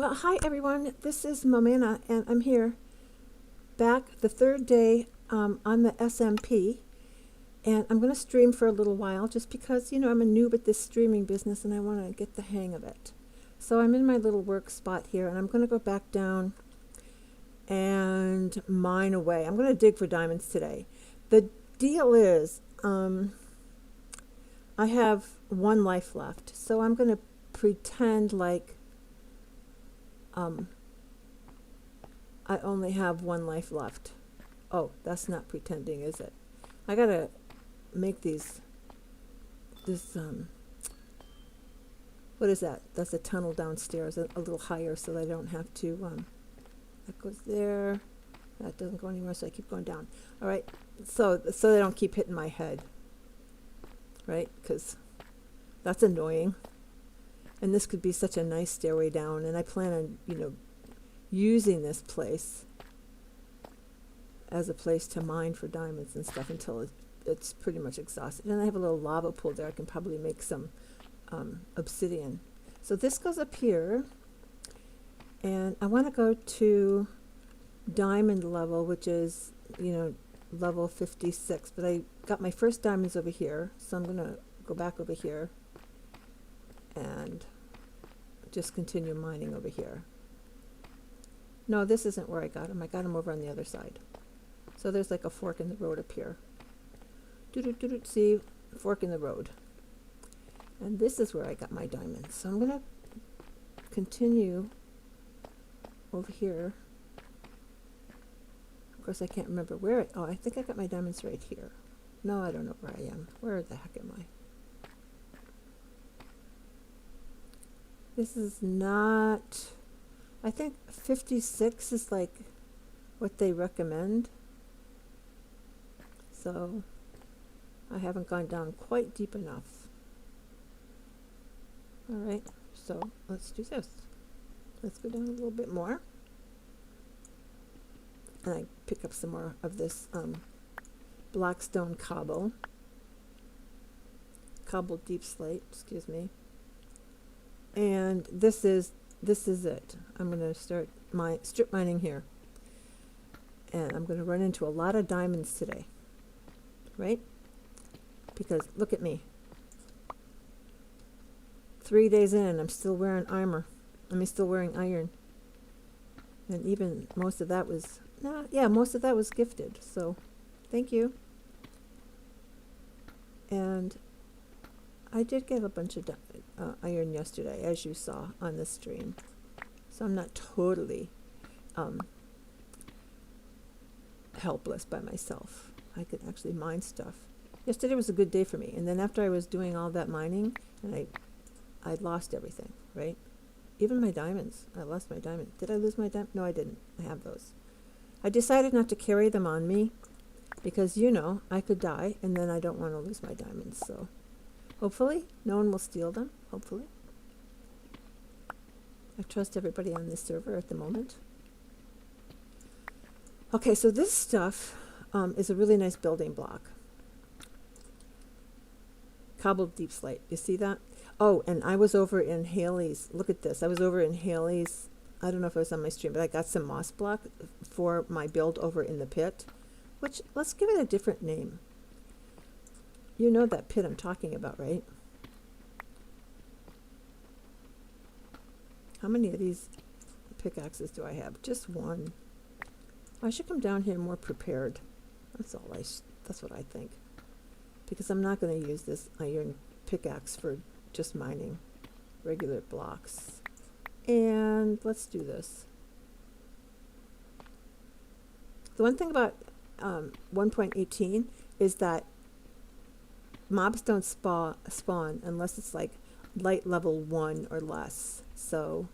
Well, hi everyone. This is Momana, and I'm here back the third day on the SMP, and I'm going to stream for a little while just because, I'm a noob at this streaming business and I want to get the hang of it. So I'm in my little work spot here, and I'm going to go back down and mine away. I'm going to dig for diamonds today. The deal is, I have one life left, so I'm going to pretend like I only have one life left. Oh, that's not pretending, is it? I gotta make this, what is that? That's a tunnel downstairs, a little higher so that I don't have to, that goes there. That doesn't go anywhere, so I keep going down. All right, so they don't keep hitting my head, right? Because that's annoying. And this could be such a nice stairway down, and I plan on, using this place as a place to mine for diamonds and stuff until it's pretty much exhausted. And I have a little lava pool there. I can probably make some obsidian. So this goes up here, and I want to go to diamond level, which is, level 56. But I got my first diamonds over here, so I'm going to go back over here and just continue mining over here. No, this isn't where I got them. I got them over on the other side. So there's like a fork in the road up here. See, fork in the road. And this is where I got my diamonds. So I'm going to continue over here. Of course, I can't remember where. Oh, I think I got my diamonds right here. No, I don't know where I am. Where the heck am I? This is not, I think 56 is like what they recommend. So I haven't gone down quite deep enough. All right, so let's do this. Let's go down a little bit more. And I pick up some more of this blackstone cobbled deep slate, excuse me. And this is it. I'm going to start my strip mining here, and I'm going to run into a lot of diamonds today, right? Because look at me, 3 days in, I'm still wearing armor. Still wearing iron, and even most of that was most of that was gifted. So, thank you. And I did get a bunch of iron yesterday, as you saw on the stream. So I'm not totally helpless by myself. I could actually mine stuff. Yesterday was a good day for me. And then after I was doing all that mining, and I lost everything, right? Even my diamonds. I lost my diamond. Did I lose my diamond? No, I didn't. I have those. I decided not to carry them on me because, I could die, and then I don't want to lose my diamonds. So hopefully no one will steal them. Hopefully. I trust everybody on this server at the moment. Okay, so this stuff is a really nice building block. Cobbled deep slate. You see that? Oh, and I was over in Haley's. Look at this. I was over in Haley's. I don't know if it was on my stream, but I got some moss block for my build over in the pit, which, let's give it a different name. You know that pit I'm talking about, right? How many of these pickaxes do I have? Just one. I should come down here more prepared. That's all that's what I think. Because I'm not going to use this iron pickaxe for just mining regular blocks. And let's do this. The one thing about 1.18 is that mobs don't spawn unless it's like light level 1 or less. So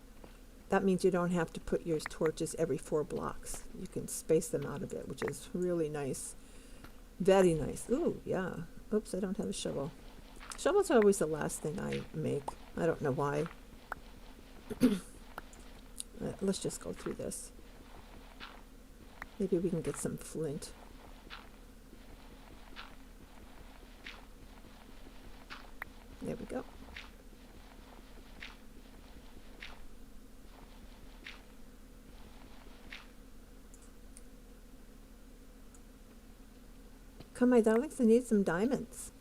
that means you don't have to put your torches every 4 blocks. You can space them out a bit, which is really nice. Very nice. Ooh, yeah. Oops, I don't have a shovel. Shovels are always the last thing I make. I don't know why. Let's just go through this. Maybe we can get some flint. There we go. Come, my darlings, I need some diamonds.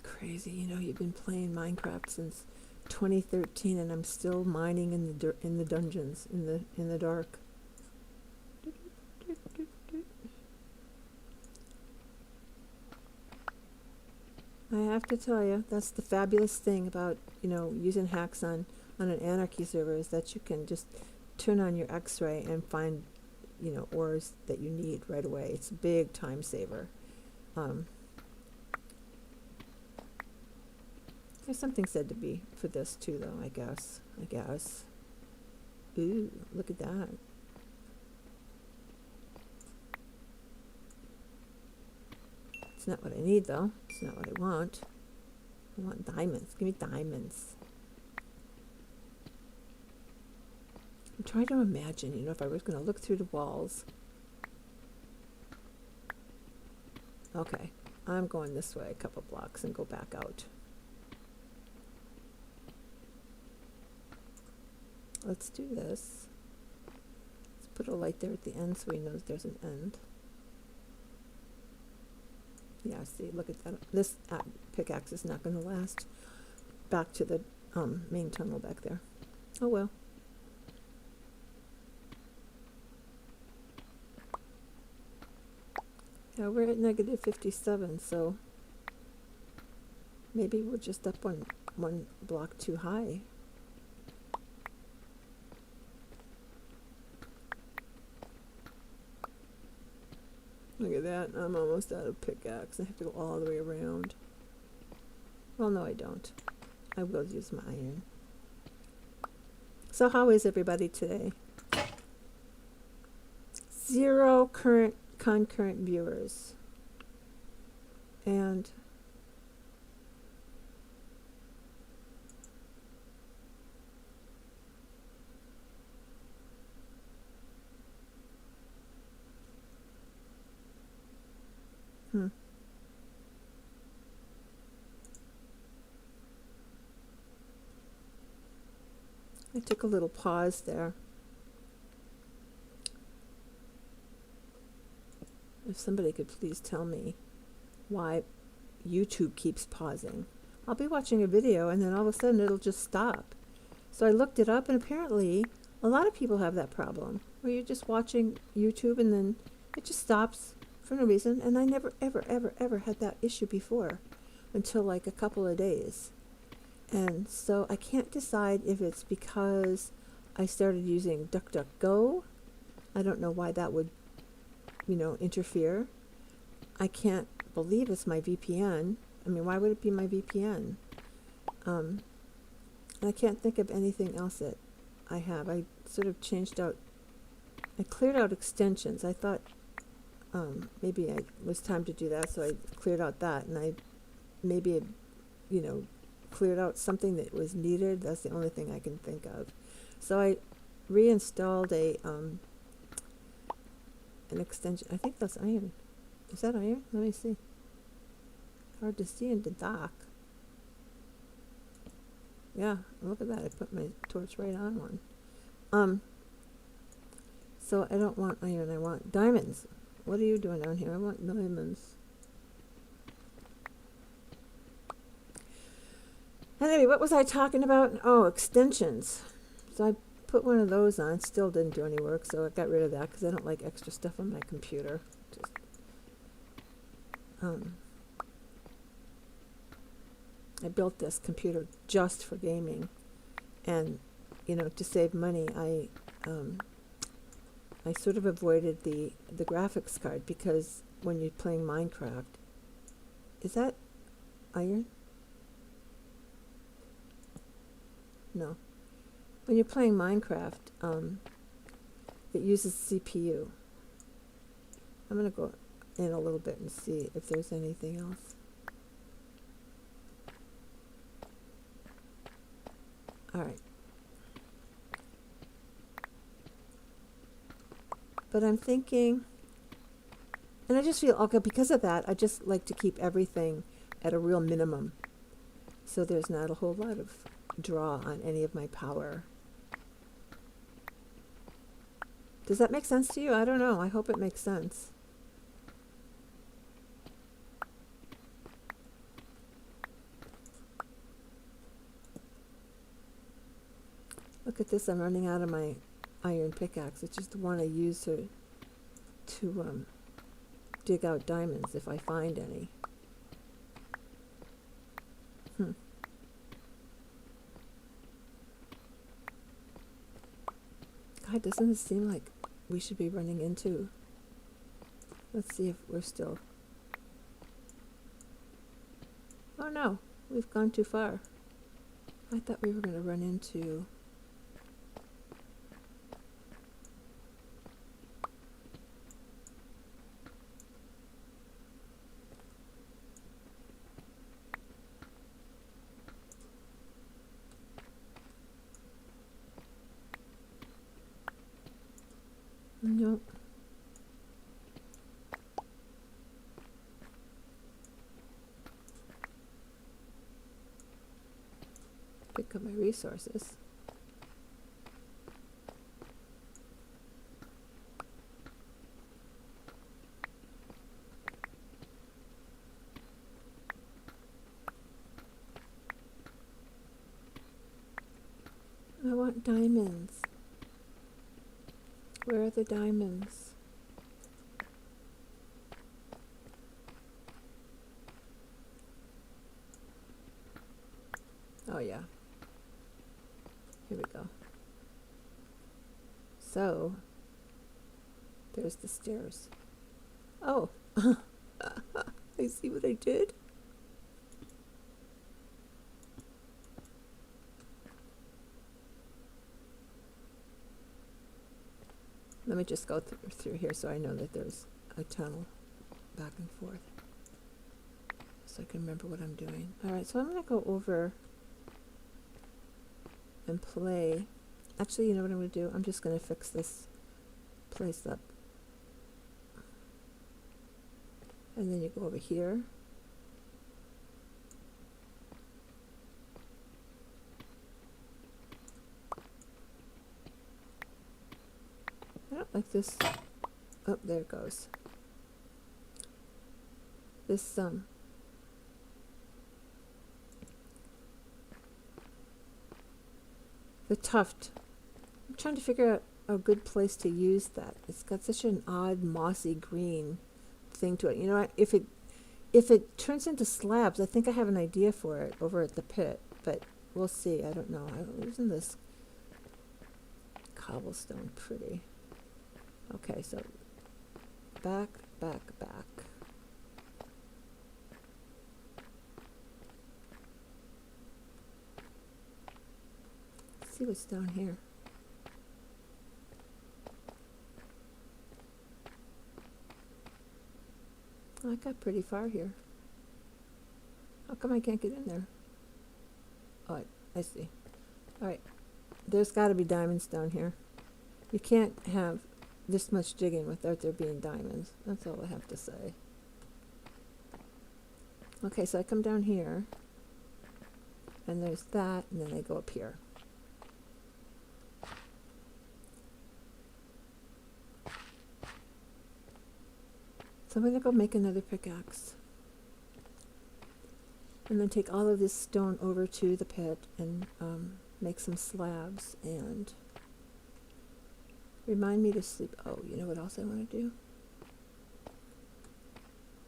Crazy, you know, you've been playing Minecraft since 2013, and I'm still mining in the dungeons, in the dark. I have to tell you, that's the fabulous thing about, you know, using hacks on an anarchy server, is that you can just turn on your X-ray and find, you know, ores that you need right away. It's a big time saver. There's something said to be for this too, though, I guess. Ooh, look at that. It's not what I need, though. It's not what I want. I want diamonds. Give me diamonds. I'm trying to imagine, you know, if I was going to look through the walls. Okay, I'm going this way a couple blocks and go back out. Let's do this. Let's put a light there at the end so he knows there's an end. Yeah, see, look at that. This pickaxe is not going to last back to the main tunnel back there. Oh well. Yeah, we're at negative 57, so maybe we're just up one block too high. Look at that, I'm almost out of pickaxe. I have to go all the way around. Well, no, I don't. I will use my iron. So how is everybody today? 0 concurrent viewers. And I took a little pause there. If somebody could please tell me why YouTube keeps pausing. I'll be watching a video and then all of a sudden it'll just stop. So I looked it up, and apparently a lot of people have that problem, where you're just watching YouTube and then it just stops for no reason. And I never, ever had that issue before until like a couple of days. And so I can't decide if it's because I started using DuckDuckGo. I don't know why that would, you know, interfere. I can't believe it's my VPN. I mean, why would it be my VPN? I can't think of anything else that I have. I sort of changed out, I cleared out extensions. I thought maybe it was time to do that, so I cleared out that, and I maybe, you know, cleared out something that was needed. That's the only thing I can think of. So I reinstalled an extension. I think that's iron. Is that iron? Let me see. Hard to see in the dark. Yeah, look at that. I put my torch right on one. So I don't want iron. I want diamonds. What are you doing down here? I want diamonds. Anyway, what was I talking about? Oh, extensions. So I put one of those on. Still didn't do any work, so I got rid of that because I don't like extra stuff on my computer. Just, I built this computer just for gaming, and you know, to save money, I sort of avoided the graphics card, because when you're playing Minecraft, is that iron? No. When you're playing Minecraft, it uses CPU. I'm going to go in a little bit and see if there's anything else. All right. But I'm thinking, and I just feel, okay, because of that, I just like to keep everything at a real minimum. so there's not a whole lot of draw on any of my power. Does that make sense to you? I don't know. I hope it makes sense. Look at this. I'm running out of my iron pickaxe, which is the one I use to dig out diamonds if I find any. God, doesn't it seem like we should be running into... Let's see if we're still... Oh no, we've gone too far. I thought we were going to run into... Nope. Pick up my resources. I want diamonds. Where are the diamonds? Oh yeah. Here we go. So, there's the stairs. Oh, I see what I did. Let me just go through here so I know that there's a tunnel back and forth, so I can remember what I'm doing. Alright, so I'm going to go over and play. Actually, you know what I'm going to do? I'm just going to fix this place up. And then you go over here. I don't like this. Oh, there it goes. This, the tuft. I'm trying to figure out a good place to use that. It's got such an odd mossy green thing to it. You know, if it turns into slabs, I think I have an idea for it over at the pit, but we'll see. I don't know. Isn't this cobblestone pretty? Okay, so back. Let's see what's down here. Oh, I got pretty far here. How come I can't get in there? Oh, I see. Alright, there's got to be diamonds down here. You can't have this much digging without there being diamonds. That's all I have to say. Okay, so I come down here, and there's that, and then I go up here. So I'm going to go make another pickaxe. And then take all of this stone over to the pit and make some slabs and remind me to sleep. Oh, you know what else I want to do?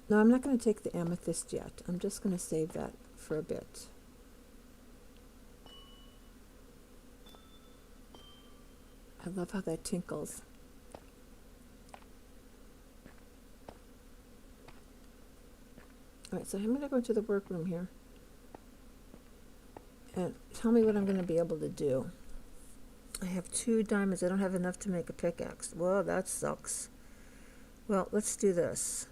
No, I'm not going to take the amethyst yet. I'm just going to save that for a bit. I love how that tinkles. Alright, so I'm going to go into the workroom here and tell me what I'm going to be able to do. I have 2 diamonds. I don't have enough to make a pickaxe. Well, that sucks. Well, let's do this.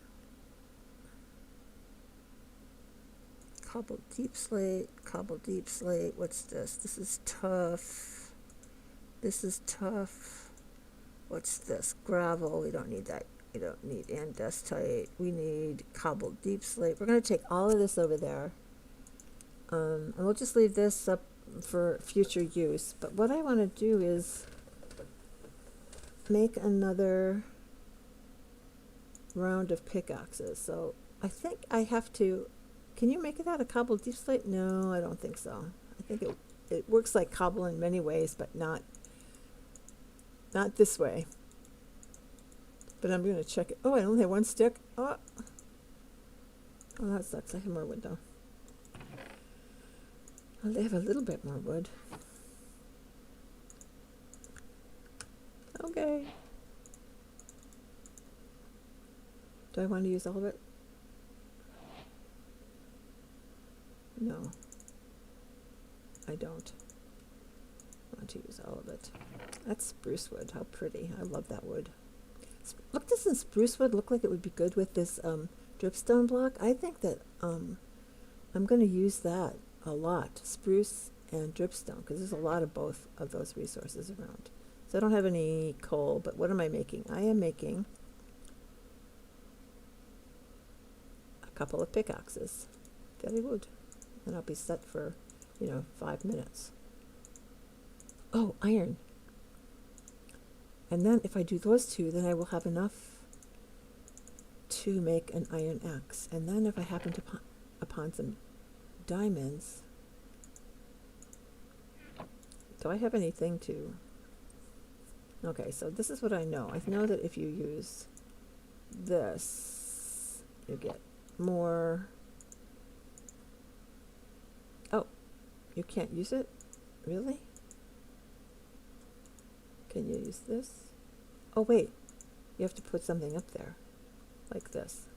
Cobbled deep slate, cobbled deep slate. What's this? This is tough. This is tough. What's this? Gravel. We don't need that. We don't need andesite. We need cobbled deep slate. We're going to take all of this over there. And we'll just leave this up for future use. But what I want to do is make another round of pickaxes. So I think I have to, can you make it out of cobbled deep slate? No, I don't think so. I think it works like cobble in many ways, but not this way. But I'm going to check it. Oh, I only have one stick. Oh, that sucks. I have more wood, though. Well, they have a little bit more wood. Okay. Do I want to use all of it? No. I don't want to use all of it. That's spruce wood. How pretty. I love that wood. Look, doesn't spruce wood look like it would be good with this dripstone block? I think that I'm going to use that a lot. Spruce and dripstone, because there's a lot of both of those resources around. So I don't have any coal, but what am I making? I am making a couple of pickaxes. Very good. And I'll be set for, 5 minutes. Oh, iron. And then if I do those two, then I will have enough to make an iron axe. And then if I happen to upon some diamonds, do I have anything to... Okay, so this is what I know. I know that if you use this, you get more... Oh, you can't use it? Really? Can you use this? Oh, wait. You have to put something up there. Like this.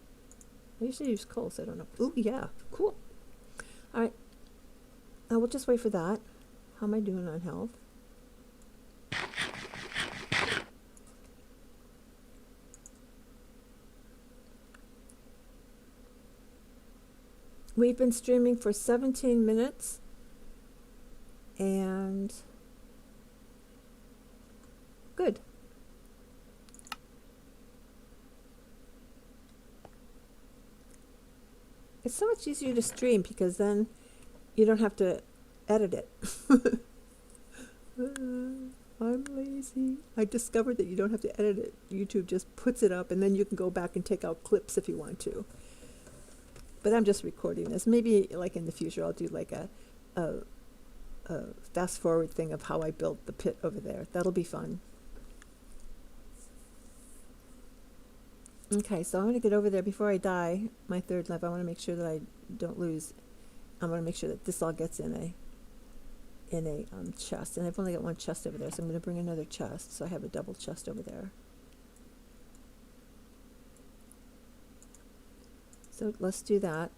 I usually use coal, so I don't know. Ooh, yeah. Cool. All right. Now we'll just wait for that. How am I doing on health? We've been streaming for 17 minutes. And... good. It's so much easier to stream because then you don't have to edit it. I'm lazy. I discovered that you don't have to edit it. YouTube just puts it up and then you can go back and take out clips if you want to. But I'm just recording this. Maybe like in the future I'll do like a fast forward thing of how I built the pit over there. That'll be fun. Okay, so I'm going to get over there before I die. My third life, I want to make sure that I don't lose. I want to make sure that this all gets in a chest. And I've only got one chest over there, so I'm going to bring another chest. So I have a double chest over there. So let's do that.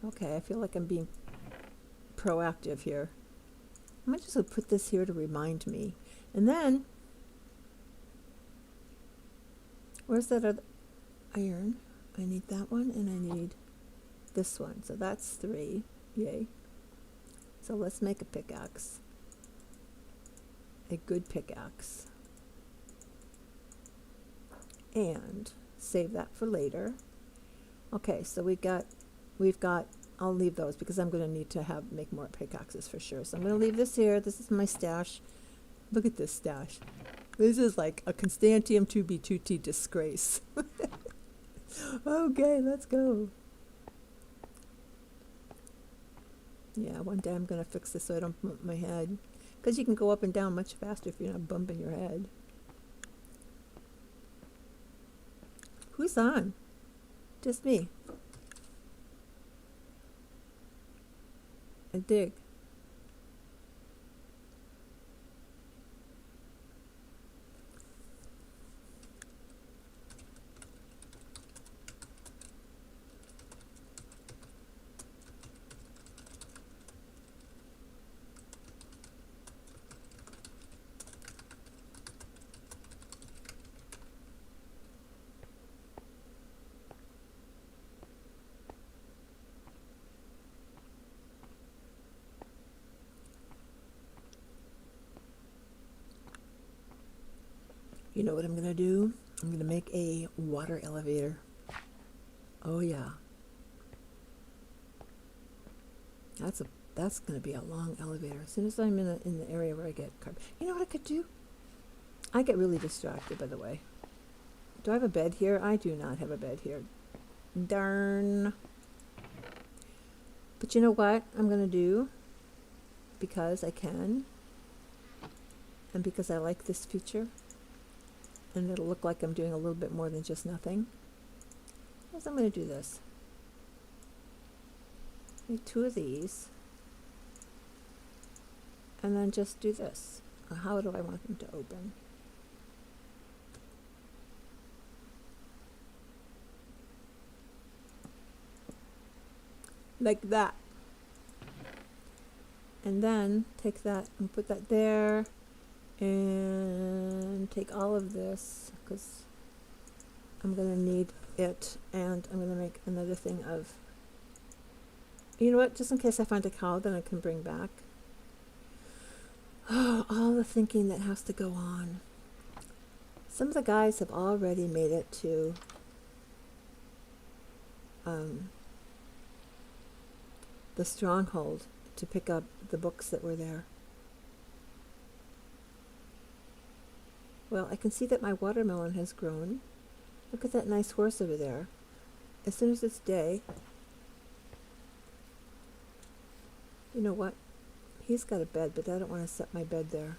Okay, I feel like I'm being proactive here. I might just put this here to remind me. And then... where's that other iron? I need that one, and I need this one. So that's 3. Yay. So let's make a pickaxe. A good pickaxe. And save that for later. Okay, so we've got, I'll leave those because I'm going to need to make more pickaxes for sure. So I'm going to leave this here. This is my stash. Look at this stash. This is like a Constantium2b2t disgrace. Okay, let's go. Yeah, one day I'm going to fix this so I don't bump my head. Because you can go up and down much faster if you're not bumping your head. Who's on? Just me. And dig. You know what I'm going to do? I'm going to make a water elevator. Oh, yeah. That's going to be a long elevator. As soon as I'm in the area where I get carpet. You know what I could do? I get really distracted, by the way. Do I have a bed here? I do not have a bed here. Darn. But you know what I'm going to do? Because I can. And because I like this feature. And it'll look like I'm doing a little bit more than just nothing. Is I'm going to do this. Make 2 of these. And then just do this. How do I want them to open? Like that. And then take that and put that there. And take all of this, because I'm going to need it. And I'm going to make another thing of, you know what, just in case I find a cow that I can bring back. Oh, all the thinking that has to go on. Some of the guys have already made it to the stronghold to pick up the books that were there. Well, I can see that my watermelon has grown. Look at that nice horse over there. As soon as it's day, you know what? He's got a bed, but I don't want to set my bed there.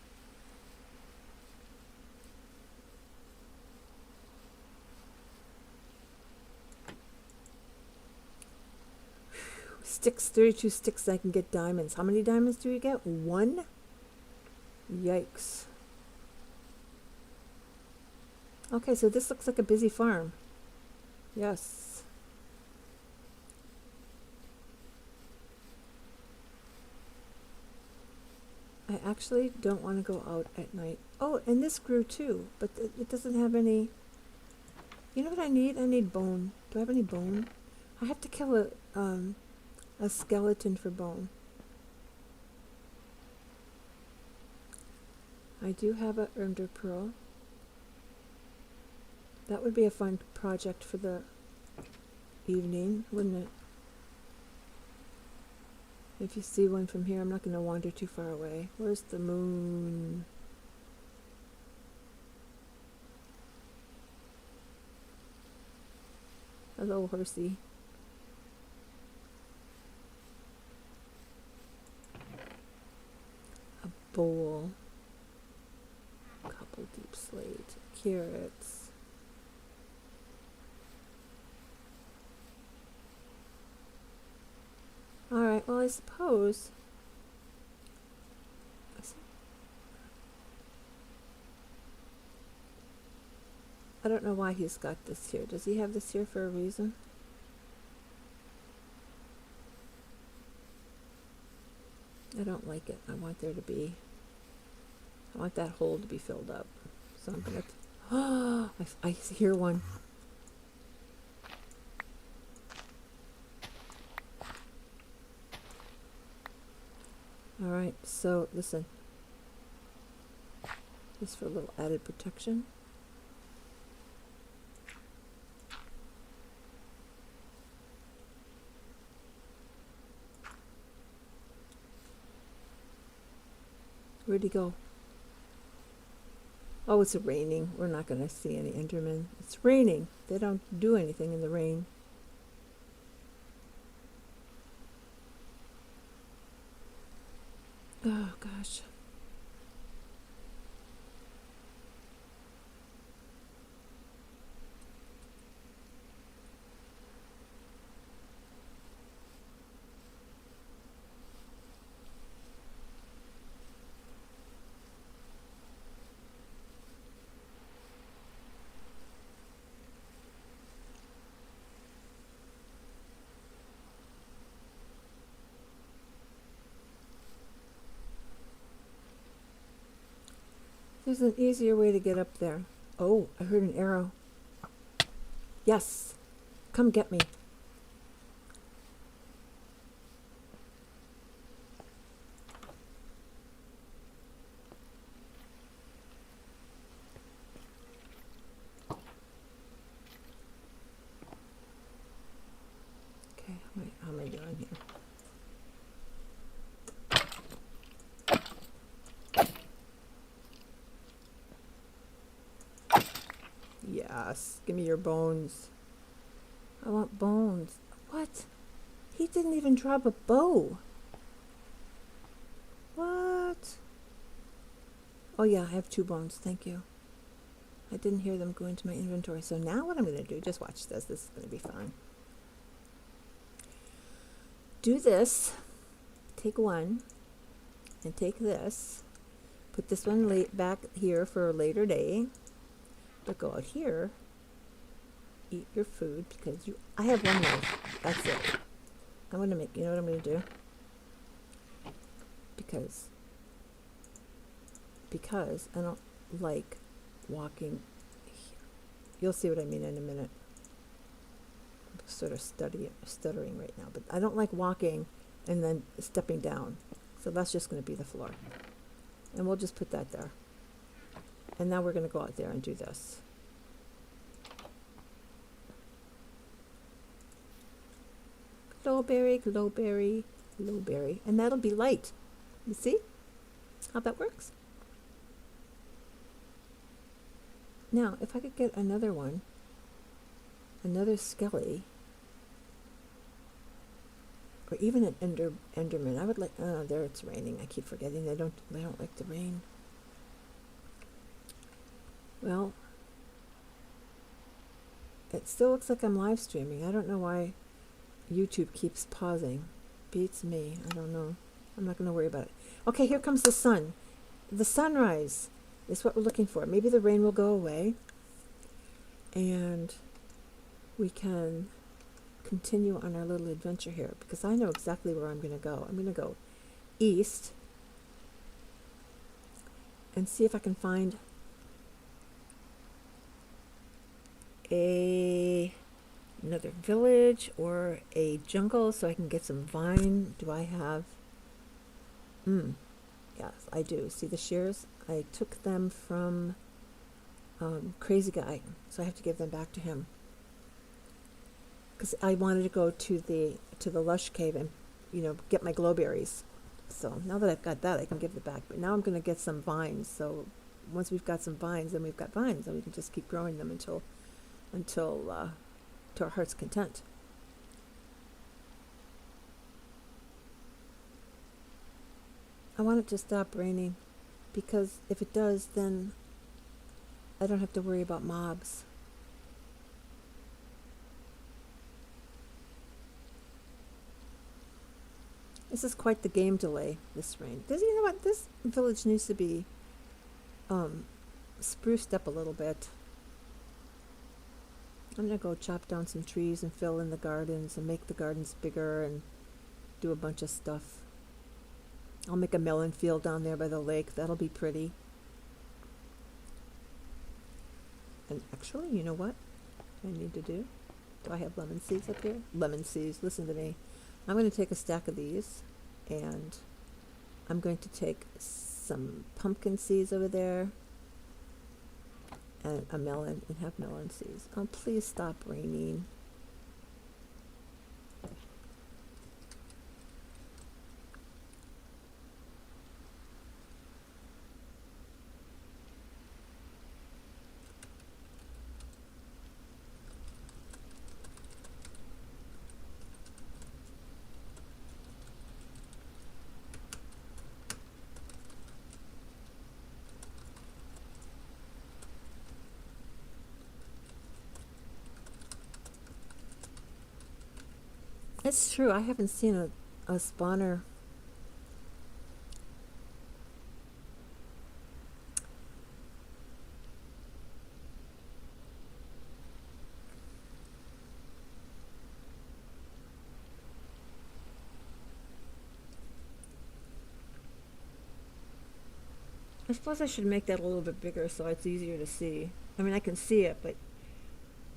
Sticks, 32 sticks, I can get diamonds. How many diamonds do you get? 1? Yikes. Okay, so this looks like a busy farm. Yes. I actually don't want to go out at night. Oh, and this grew too, but it doesn't have any... You know what I need? I need bone. Do I have any bone? I have to kill a skeleton for bone. I do have a ender pearl. That would be a fun project for the evening, wouldn't it? If you see one from here, I'm not going to wander too far away. Where's the moon? Hello, horsey. A bowl. A couple deep slate. Carrots. Alright, well, I suppose... I don't know why he's got this here. Does he have this here for a reason? I don't like it. I want there to be... I want that hole to be filled up. So I'm going to... Oh, I hear one. Alright, so listen. Just for a little added protection. Where'd he go? Oh, it's raining. We're not going to see any Endermen. It's raining. They don't do anything in the rain. Oh, gosh. There's an easier way to get up there. Oh, I heard an arrow. Yes. Come get me. Okay, how am I doing here? Yes, give me your bones. I want bones. What? He didn't even drop a bow. What? Oh yeah, I have 2 bones. Thank you. I didn't hear them go into my inventory. So now what I'm going to do, just watch this. This is going to be fun. Do this. Take 1 and take this. Put this one back here for a later day. But go out here. Eat your food because I have 1 life. That's it. I'm going to make, you know what I'm going to do? Because I don't like walking here. You'll see what I mean in a minute. I'm sort of stuttering right now, but I don't like walking and then stepping down. So that's just going to be the floor. And we'll just put that there. And now we're going to go out there and do this. Glowberry, glowberry, glowberry. And that'll be light. You see how that works? Now, if I could get another one, another skelly, or even an enderman, I would like. Oh, there it's raining. I keep forgetting they don't like the rain. Well, it still looks like I'm live streaming. I don't know why YouTube keeps pausing. Beats me. I don't know. I'm not going to worry about it. Okay, here comes the sun. The sunrise is what we're looking for. Maybe the rain will go away and we can continue on our little adventure here because I know exactly where I'm going to go. I'm going to go east and see if I can find another village or a jungle so I can get some vine. Do I have? Yes, I do. See the shears? I took them from Crazy Guy, so I have to give them back to him because I wanted to go to the lush cave and get my glowberries. So now that I've got that, I can give it back. But now I'm going to get some vines. So once we've got some vines, then we've got vines, and we can just keep growing them until to our heart's content. I want it to stop raining because if it does, then I don't have to worry about mobs. This is quite the game delay, this rain. You know what? This village needs to be spruced up a little bit. I'm going to go chop down some trees and fill in the gardens and make the gardens bigger and do a bunch of stuff. I'll make a melon field down there by the lake. That'll be pretty. And actually, you know what I need to do? Do I have lemon seeds up here? Lemon seeds, listen to me. I'm going to take a stack of these and I'm going to take some pumpkin seeds over there and a melon and have melon seeds. Oh, please stop raining. It's true, I haven't seen a spawner. I suppose I should make that a little bit bigger so it's easier to see. I mean, I can see it, but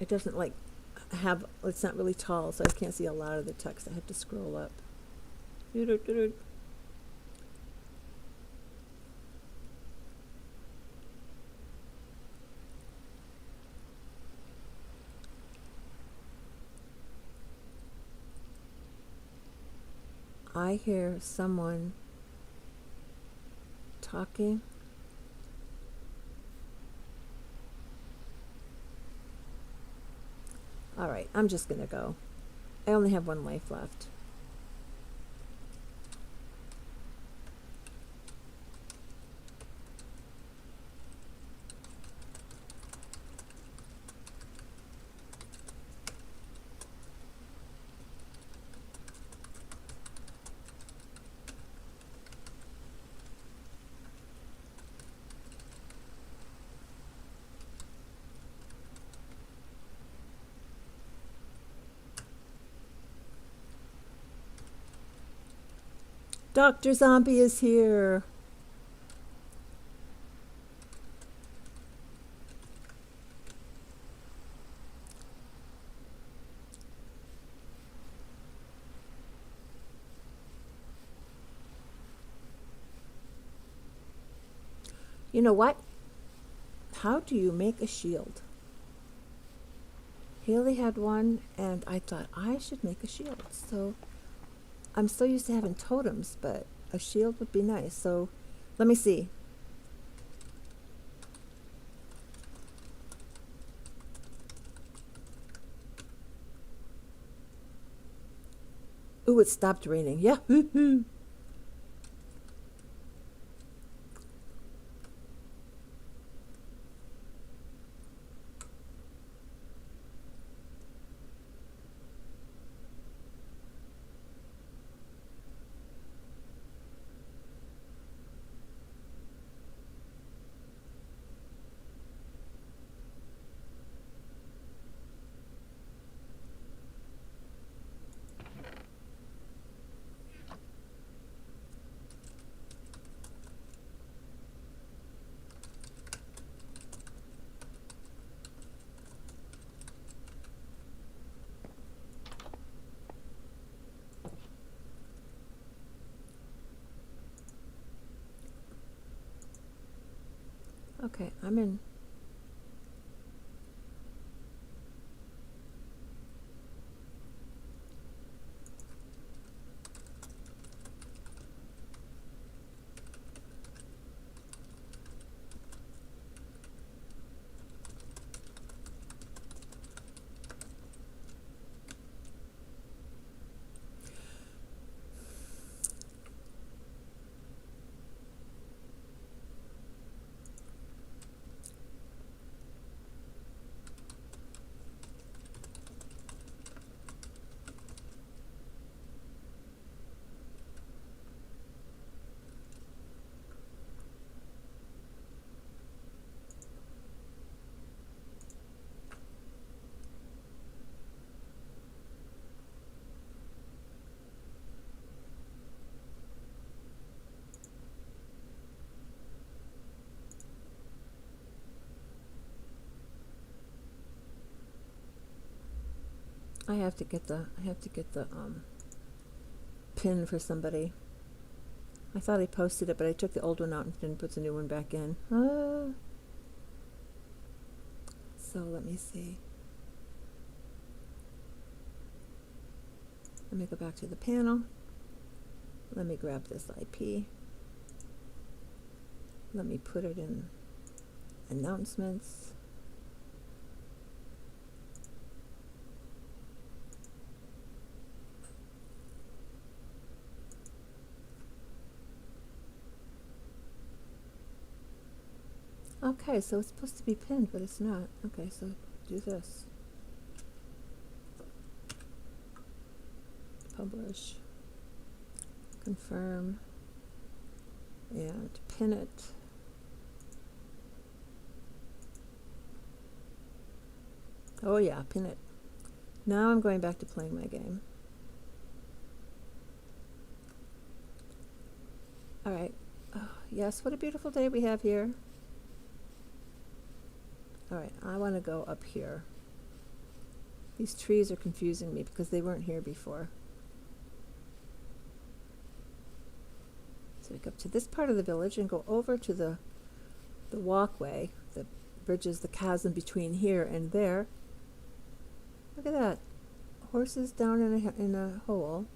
it doesn't it's not really tall, so I can't see a lot of the text. I have to scroll up. I hear someone talking. All right, I'm just gonna go. I only have one life left. Dr. Zombie is here. You know what? How do you make a shield? Haley had one, and I thought I should make a shield. So I'm so used to having totems, but a shield would be nice. So let me see. Ooh, it stopped raining. Yeah. Okay, I'm in. I have to get the pin for somebody. I thought I posted it, but I took the old one out and then put the new one back in. So let me see. Let me go back to the panel. Let me grab this IP. Let me put it in announcements. Okay, so it's supposed to be pinned, but it's not. Okay, so do this. Publish. Confirm. And pin it. Oh yeah, pin it. Now I'm going back to playing my game. All right. Oh, yes, what a beautiful day we have here. All right, I want to go up here. These trees are confusing me because they weren't here before. So we go up to this part of the village and go over to the walkway that bridges the chasm between here and there. Look at that. Horses down in a hole.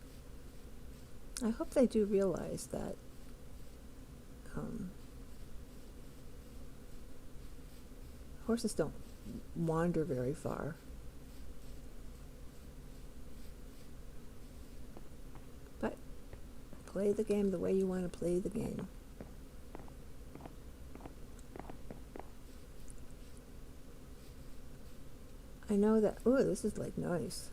I hope they do realize that horses don't wander very far. Play the game the way you want to play the game. I know that, ooh, this is like nice.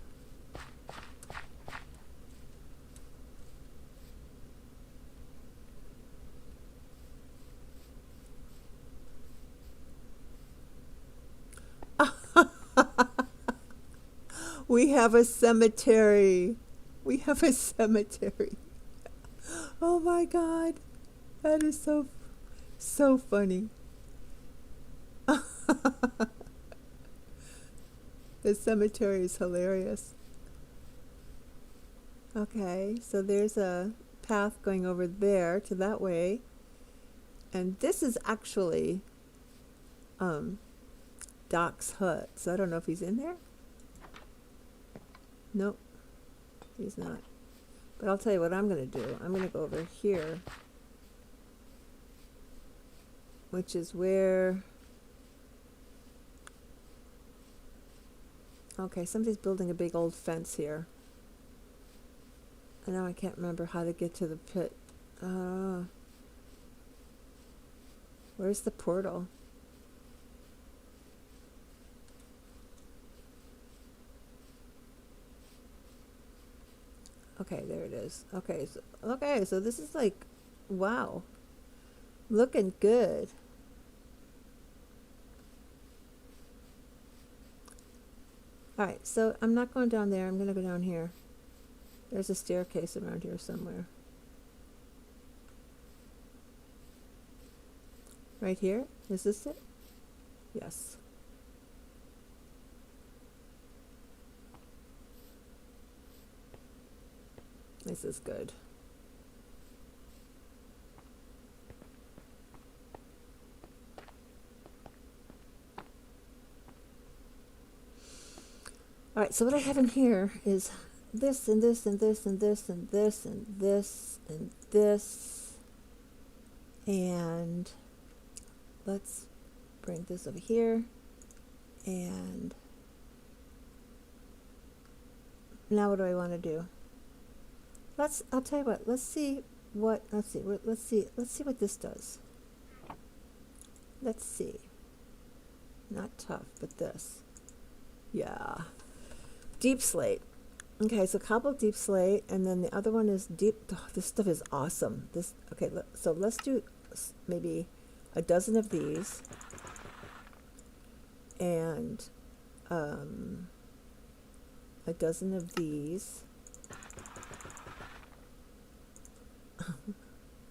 We have a cemetery. We have a cemetery. Oh my God. That is so funny. The cemetery is hilarious. Okay, so there's a path going over there to that way. And this is actually Doc's hut. So I don't know if he's in there. Nope, he's not. But I'll tell you what I'm going to do. I'm going to go over here, which is where... Okay, somebody's building a big old fence here. I know I can't remember how to get to the pit. Where's the portal? Okay, there it is. Okay, so this is like, wow, looking good. All right, so I'm not going down there. I'm going to go down here. There's a staircase around here somewhere. Right here? Is this it? Yes. This is good. All right, so what I have in here is this and this and this and this and this and this and this. And let's bring this over here. And now what do I want to do? I'll tell you what, let's see what this does. Let's see. Not tough, but this. Yeah. Deep slate. Okay, so cobble deep slate, and then the other one is deep. Oh, this stuff is awesome. Okay, so let's do maybe a dozen of these, and a dozen of these.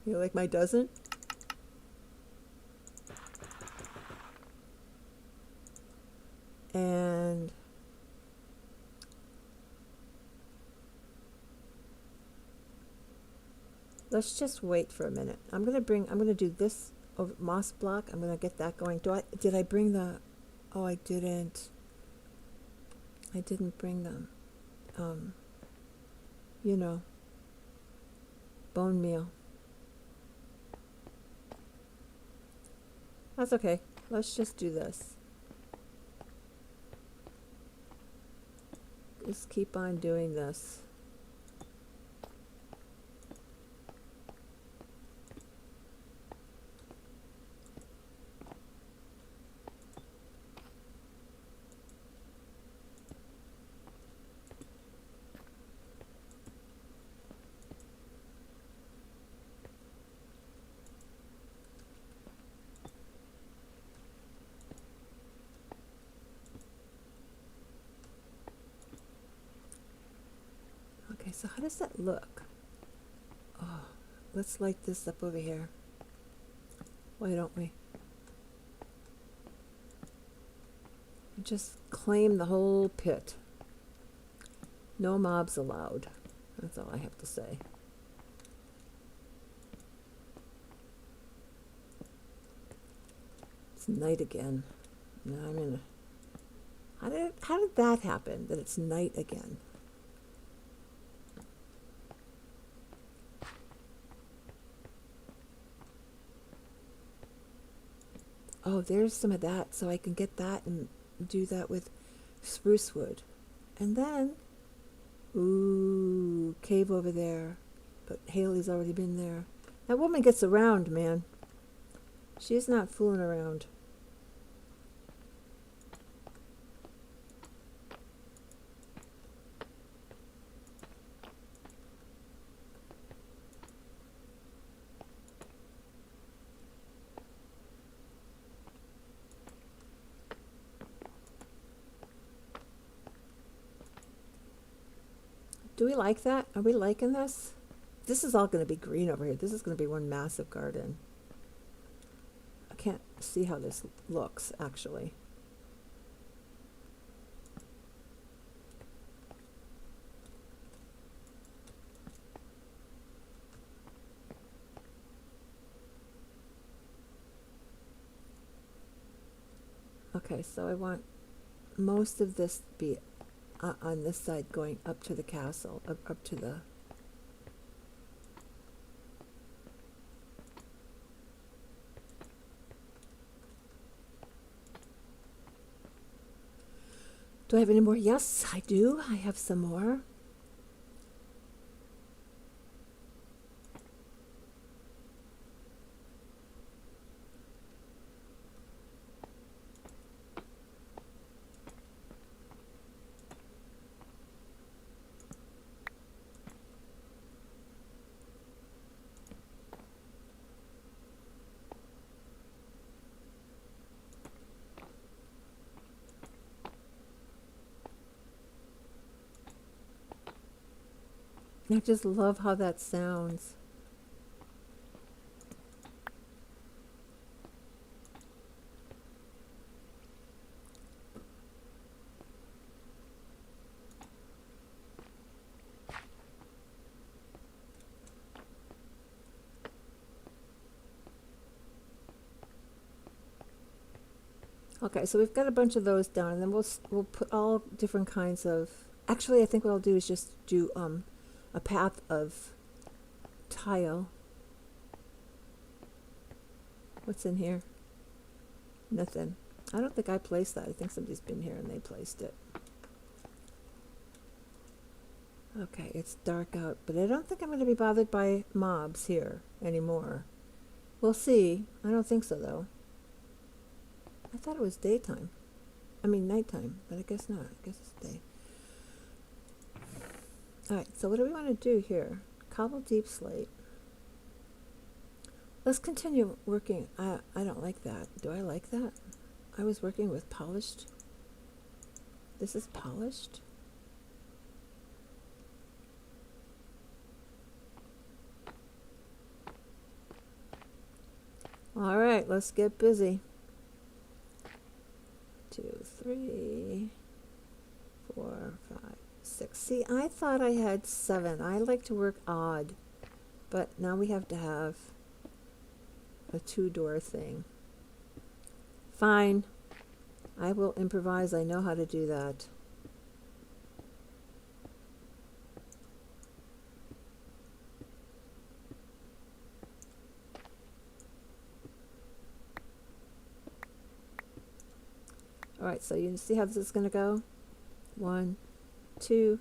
You like my dozen? And let's just wait for a minute. I'm gonna do this over moss block. I'm gonna get that going. Did I bring the, oh, I didn't bring them, bone meal. That's okay. Let's just do this. Just keep on doing this. Okay, so how does that look? Oh, let's light this up over here. Why don't we? Just claim the whole pit. No mobs allowed. That's all I have to say. It's night again. Now I'm in a... How did that happen, that it's night again? Oh, there's some of that, so I can get that and do that with spruce wood. And then, ooh, cave over there. but Haley's already been there. That woman gets around, man. She's not fooling around. Do we like that? Are we liking this? This is all going to be green over here. This is going to be one massive garden. I can't see how this looks, actually. Okay, so I want most of this to be on this side going up to the castle, up to the... Do I have any more? Yes, I do. I have some more. I just love how that sounds. Okay, so we've got a bunch of those down, and then we'll put all different kinds of... Actually, I think what I'll do is just do a path of tile. What's in here? Nothing. I don't think I placed that. I think somebody's been here and they placed it. Okay, it's dark out, but I don't think I'm going to be bothered by mobs here anymore. We'll see. I don't think so, though. I thought it was daytime. I mean nighttime, but I guess not. I guess it's day. Alright, so what do we want to do here? Cobble deep slate. Let's continue working. I don't like that. Do I like that? I was working with polished. This is polished? Alright, let's get busy. 2, 3, 4, 5, 6. See, I thought I had 7. I like to work odd, but now we have to have a 2-door thing. Fine. I will improvise. I know how to do that. Alright, so you see how this is going to go? 1, 2,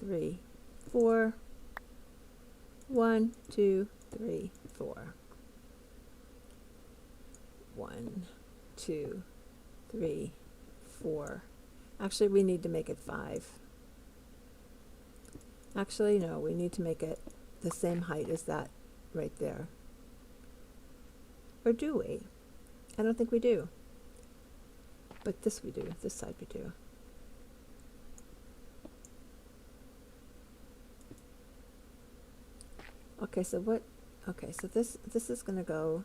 3, 4. 1, 2, 3, 4. 1, 2, 3, 4. Actually, we need to make it 5. Actually, no, we need to make it the same height as that right there. Or do we? I don't think we do. But this we do. This side we do. Okay, so what? Okay, so this is going to go.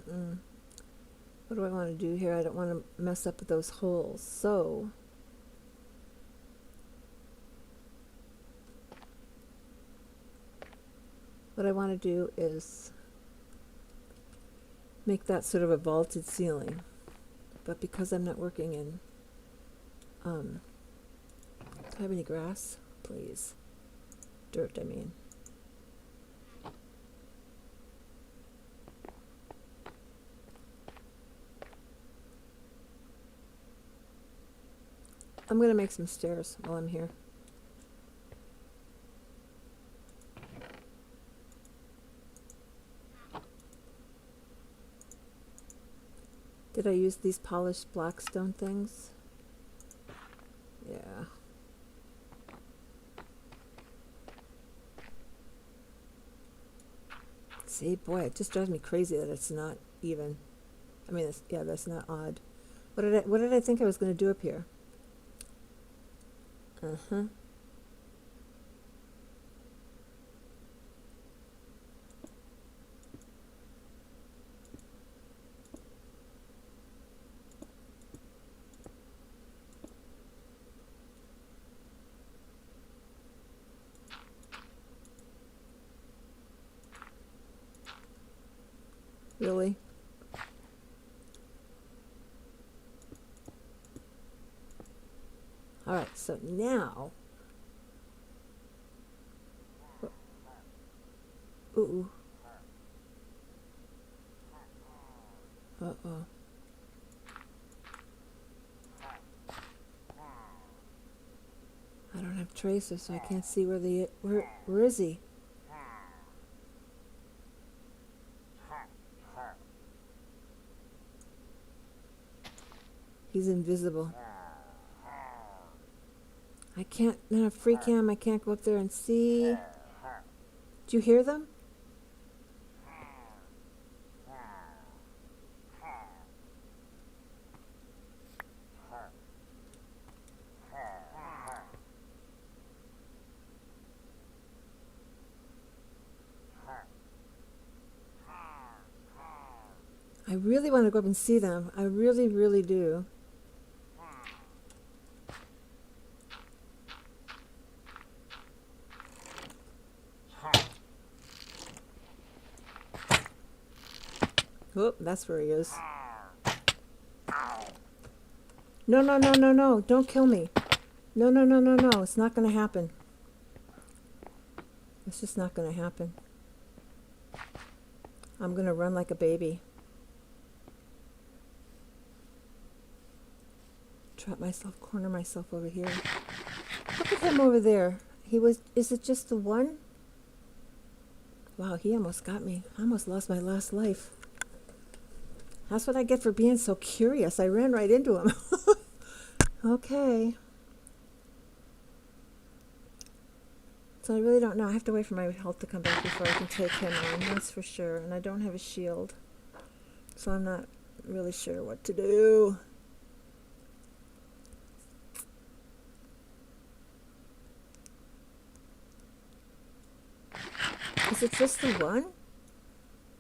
What do I want to do here? I don't want to mess up with those holes. So what I want to do is make that sort of a vaulted ceiling. But because I'm not working in, do I have any grass? Please. Dirt, I mean. I'm going to make some stairs while I'm here. Did I use these polished blackstone things? Yeah. See, boy, it just drives me crazy that it's not even. I mean, yeah, that's not odd. What did I think I was going to do up here? Really? All right, so now. Ooh. Uh-oh. I don't have tracers, so I can't see where is he? He's invisible. I can't, not a free cam, I can't go up there and see. Do you hear them? I really want to go up and see them. I really, really do. Oh, that's where he is. No, no, no, no, no. Don't kill me. No, no, no, no, no. It's not going to happen. It's just not going to happen. I'm going to run like a baby. Trap myself, corner myself over here. Look at him over there. Is it just the one? Wow, he almost got me. I almost lost my last life. That's what I get for being so curious. I ran right into him. Okay. So I really don't know. I have to wait for my health to come back before I can take him on. That's for sure. And I don't have a shield. So I'm not really sure what to do. Is it just the one?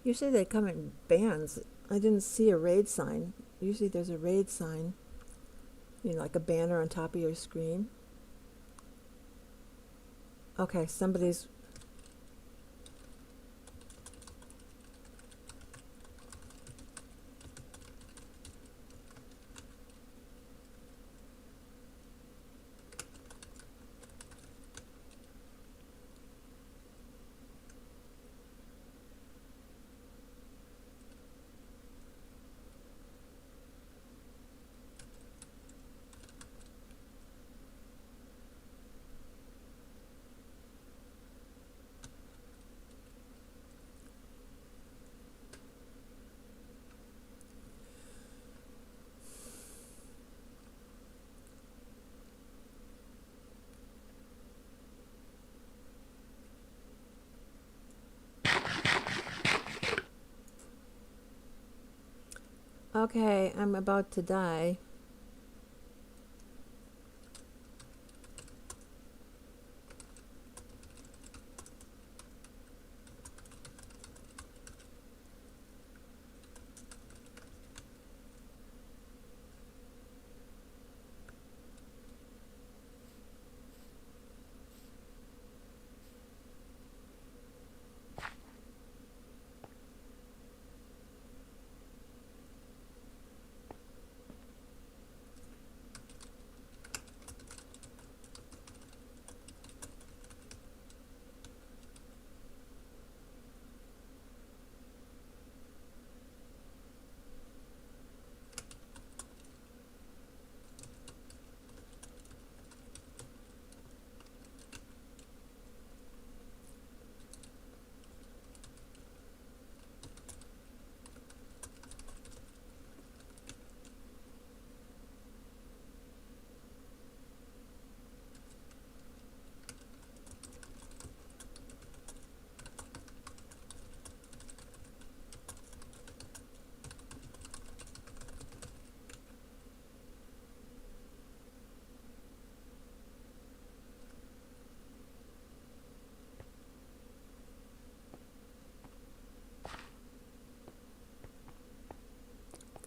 Usually they come in bands. I didn't see a raid sign. Usually there's a raid sign. You know, like a banner on top of your screen. Okay, somebody's... Okay, I'm about to die.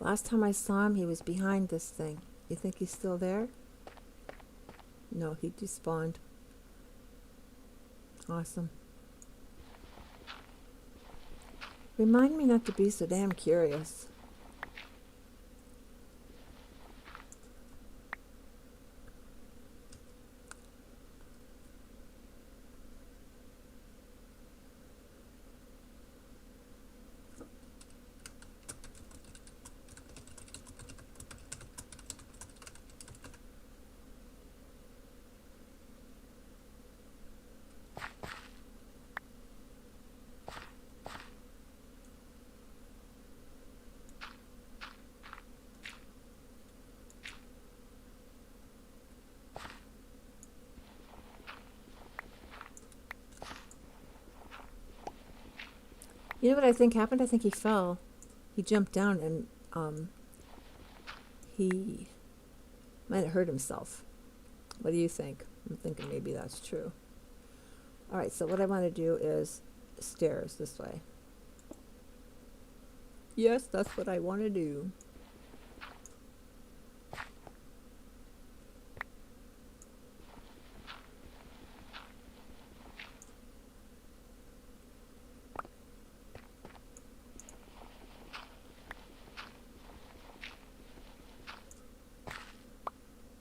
Last time I saw him, he was behind this thing. You think he's still there? No, he despawned. Awesome. Remind me not to be so damn curious. You know what I think happened? I think he fell. He jumped down and he might have hurt himself. What do you think? I'm thinking maybe that's true. All right, so what I want to do is stairs this way. Yes, that's what I want to do.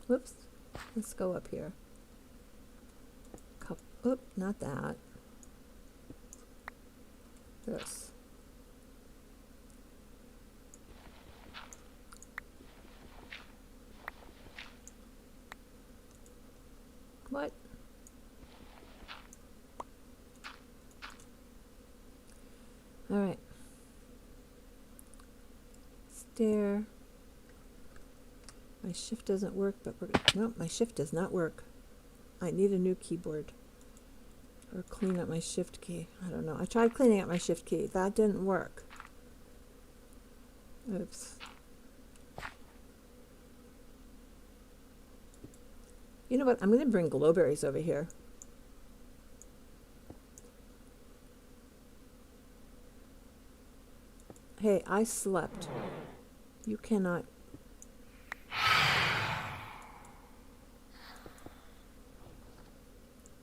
Whoops. Let's go up here. Oop, not that. This. What? All right. Stair. My shift doesn't work, but no, my shift does not work. I need a new keyboard. Or clean up my shift key. I don't know. I tried cleaning up my shift key. That didn't work. Oops. You know what? I'm going to bring glowberries over here. Hey, I slept. You cannot.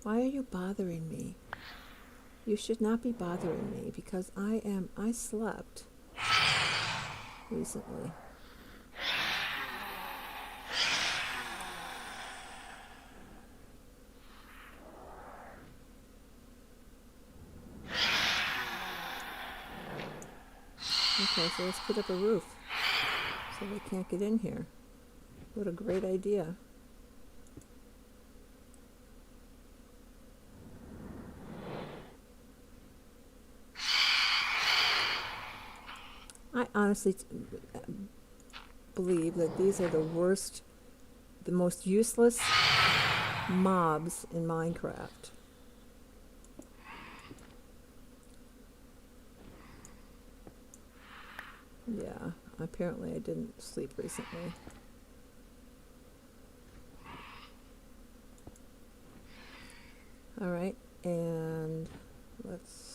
Why are you bothering me? You should not be bothering me because I slept recently. Okay, so let's put up a roof so they can't get in here. What a great idea. I honestly believe that these are the worst, the most useless mobs in Minecraft. Yeah, apparently I didn't sleep recently. All right, and let's...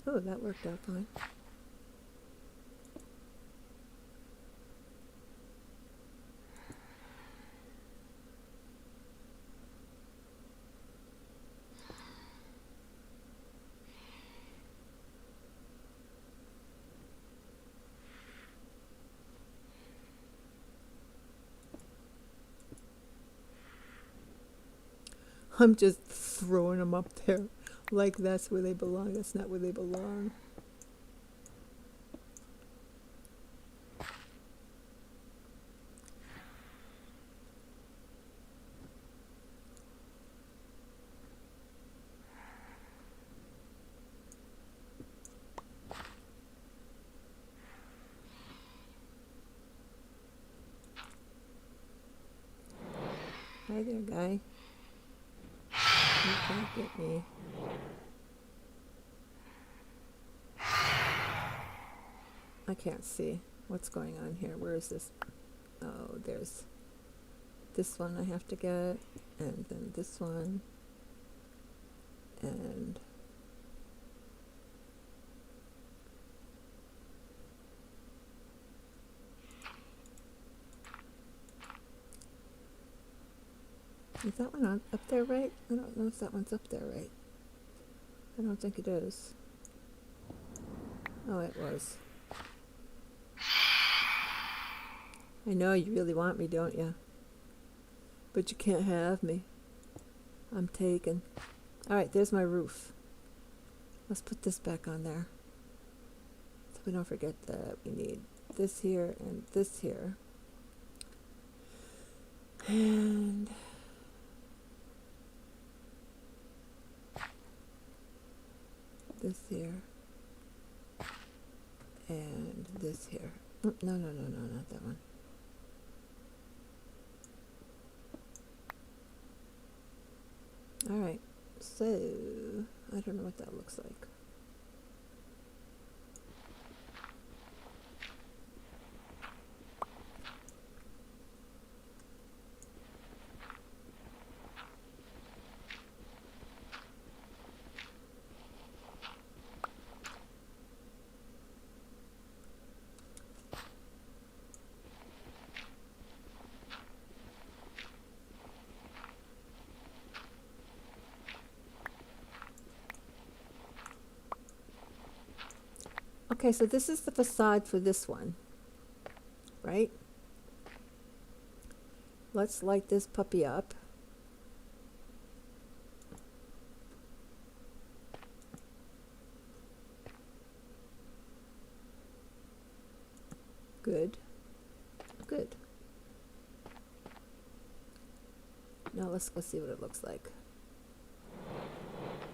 Oh, that worked out fine. I'm just throwing them up there like that's where they belong. That's not where they belong. Hi there, guy. You can't get me. I can't see what's going on here. Where is this? Oh, there's This one I have to get, and then this one, and is that one up there right? I don't know if that one's up there right. I don't think it is. Oh, it was. I know you really want me, don't you? But you can't have me. I'm taken. Alright, there's my roof. Let's put this back on there. So we don't forget that we need this here and this here. And this here. And this here. Oh, no, not that one. Alright, so I don't know what that looks like. Okay, so this is the facade for this one, right? Let's light this puppy up. Good. Good. Now let's go see what it looks like.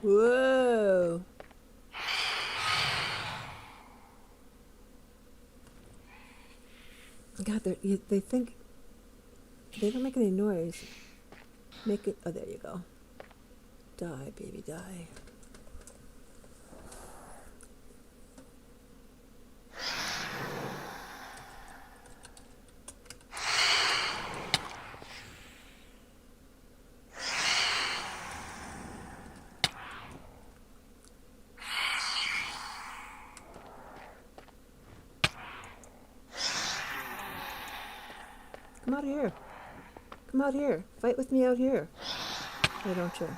Whoa! God, they think they don't make any noise. Make it. Oh, there you go. Die, baby, die. Come out here. Come out here. Fight with me out here. Why don't you?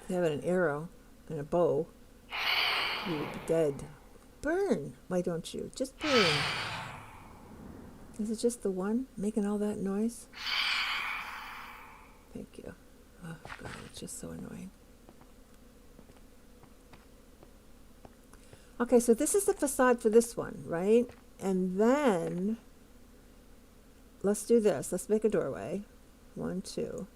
If you had an arrow and a bow, you would be dead. Burn! Why don't you? Just burn. Is it just the one making all that noise? Thank you. Oh, God, it's just so annoying. Okay, so this is the facade for this one, right? And then, let's do this. Let's make a doorway. 1, 2.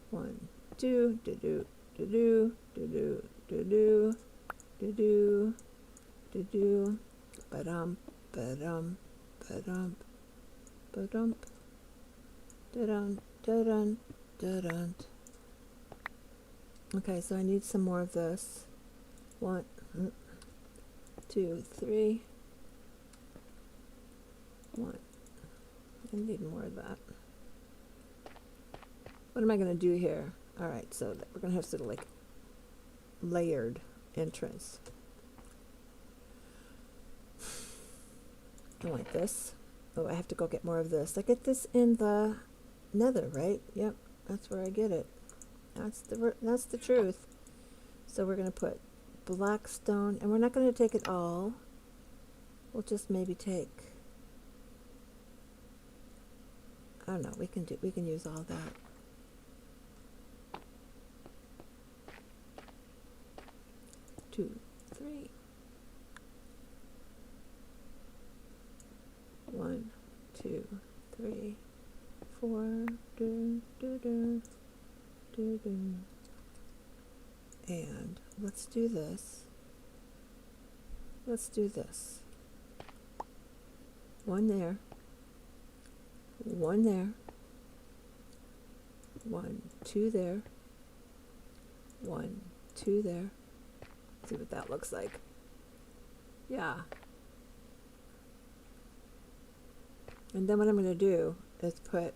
1, 2, do-do, do-do, do-do, do-do, do-do, do-do, ba-dum, ba-dum, ba-dum, ba-dum, da-dun, da-dun, da-dun. Okay, so I need some more of this. 1, 2, 3. 1. I need more of that. What am I going to do here? Alright, so we're going to have sort of like layered entrance. I like this. Oh, I have to go get more of this. I get this in the nether, right? Yep, that's where I get it. That's the truth. So we're going to put black stone, and we're not going to take it all. We'll just maybe take, I don't know, we can use all that. Two, 3. 1, 2, 3, 4. Do, do, do, do, do. And let's do this. Let's do this. 1 there. 1 there. 1, 2 there. 1, 2 there. See what that looks like. Yeah. And then what I'm going to do is put,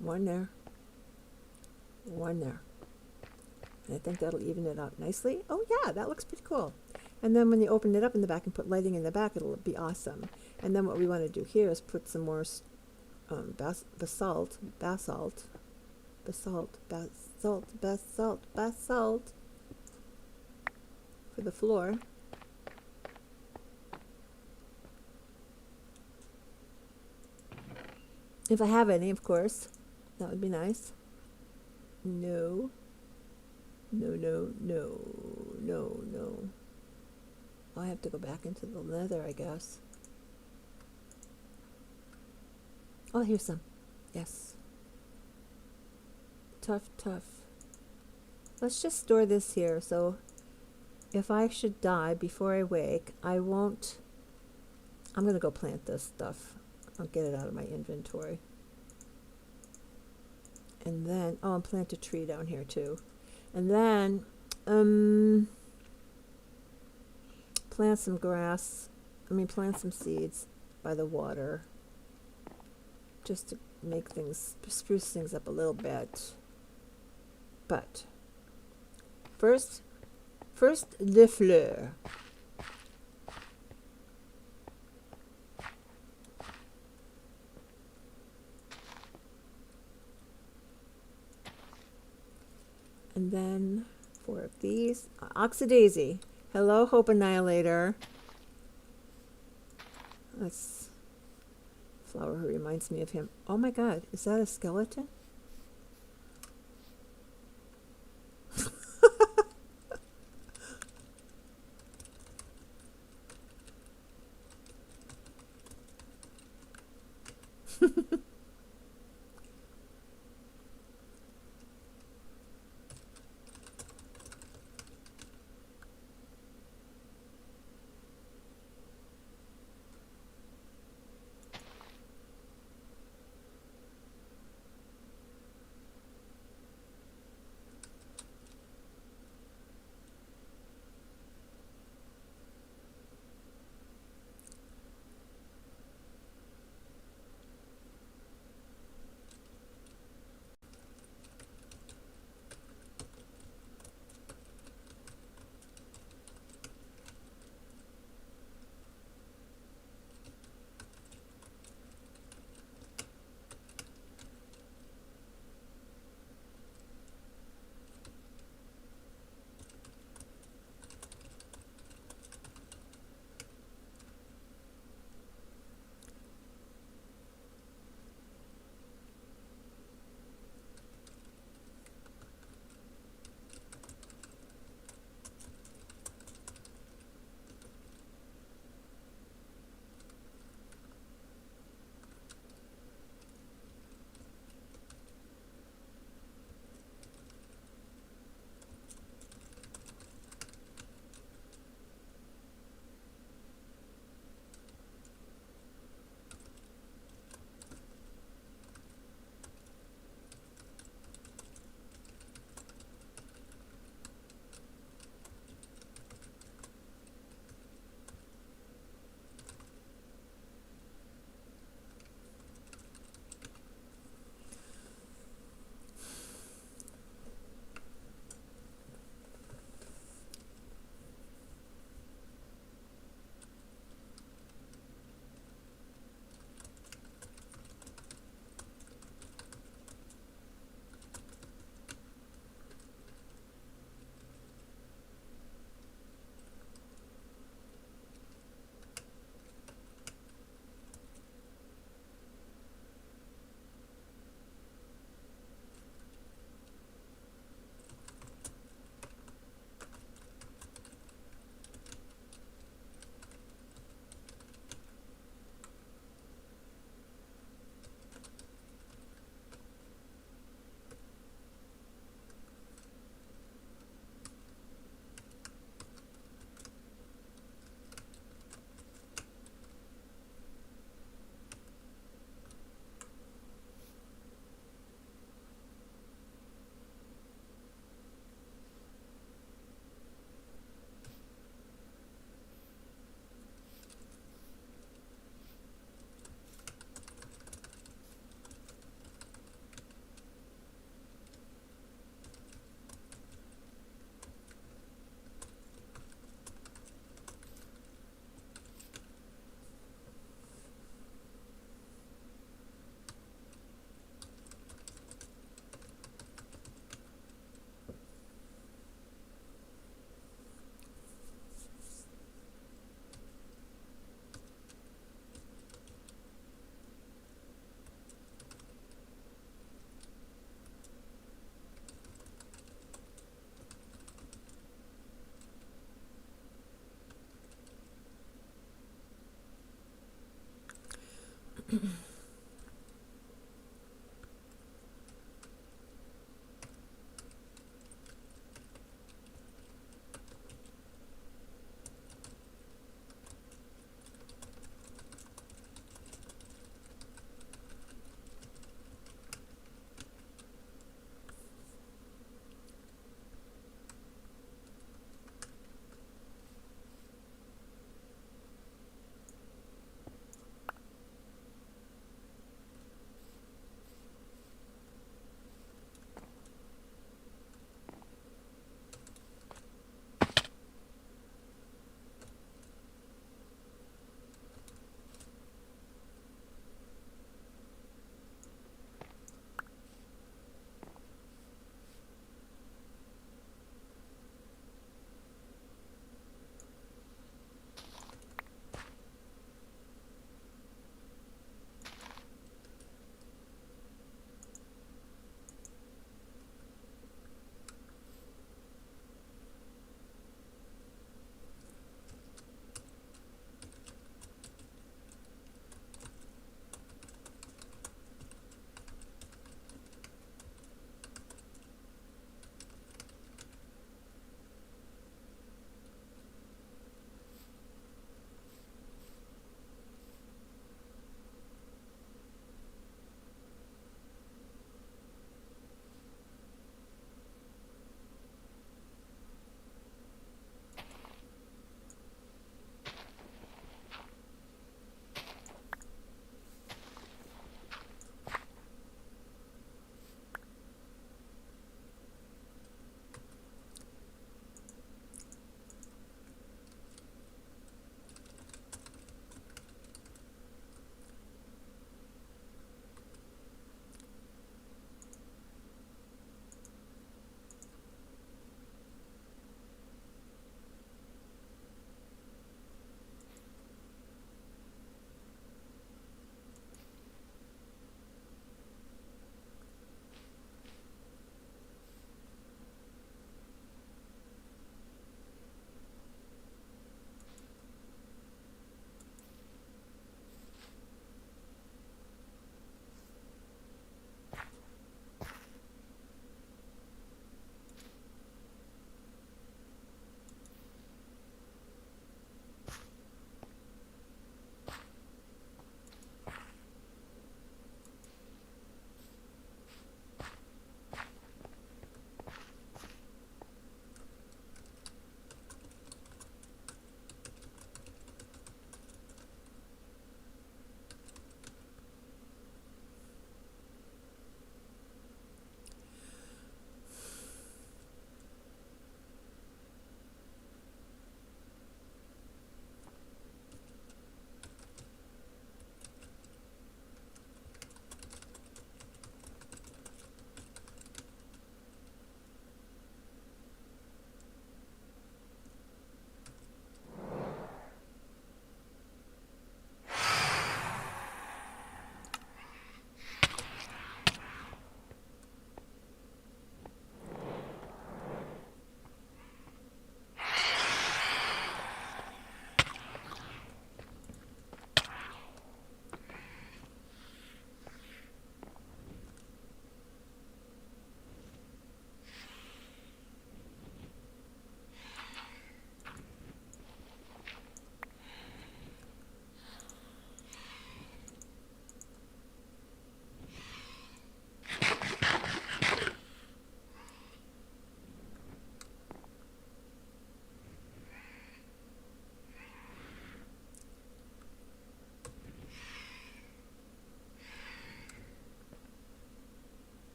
one there, one there. And I think that'll even it out nicely. Oh yeah, that looks pretty cool. And then when you open it up in the back and put lighting in the back, it'll be awesome. And then what we want to do here is put some more basalt for the floor. If I have any, of course. That would be nice. No. No, no, no, no, no. I have to go back into the leather, I guess. Oh, here's some. Yes. Tough, tough. Let's just store this here, so if I should die before I wake, I won't... I'm going to go plant this stuff. I'll get it out of my inventory. And then, oh, and plant a tree down here too. And then, plant some grass, plant some seeds by the water, just to make things, spruce things up a little bit. But, first, les fleurs. And then 4 of these. Oxidaisy. Hello, Hope Annihilator. That's flower who reminds me of him. Oh my god, is that a skeleton?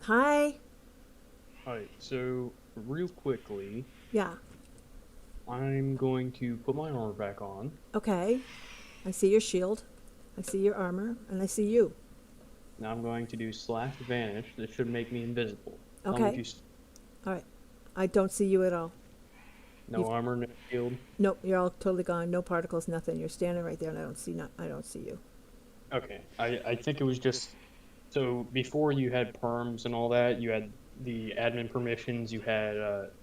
Hi. Alright, so real quickly, Yeah. I'm going to put my armor back on. Okay. I see your shield. I see your armor, and I see you. Now I'm going to do slash vanish. This should make me invisible. Tell me if Okay. you All right. I don't see you at all. no You've armor, no shield. Nope. You're all totally gone. No particles. Nothing. You're standing right there, and I don't see you. Okay, I think it was just so before you had perms and all that, you had the admin permissions, you had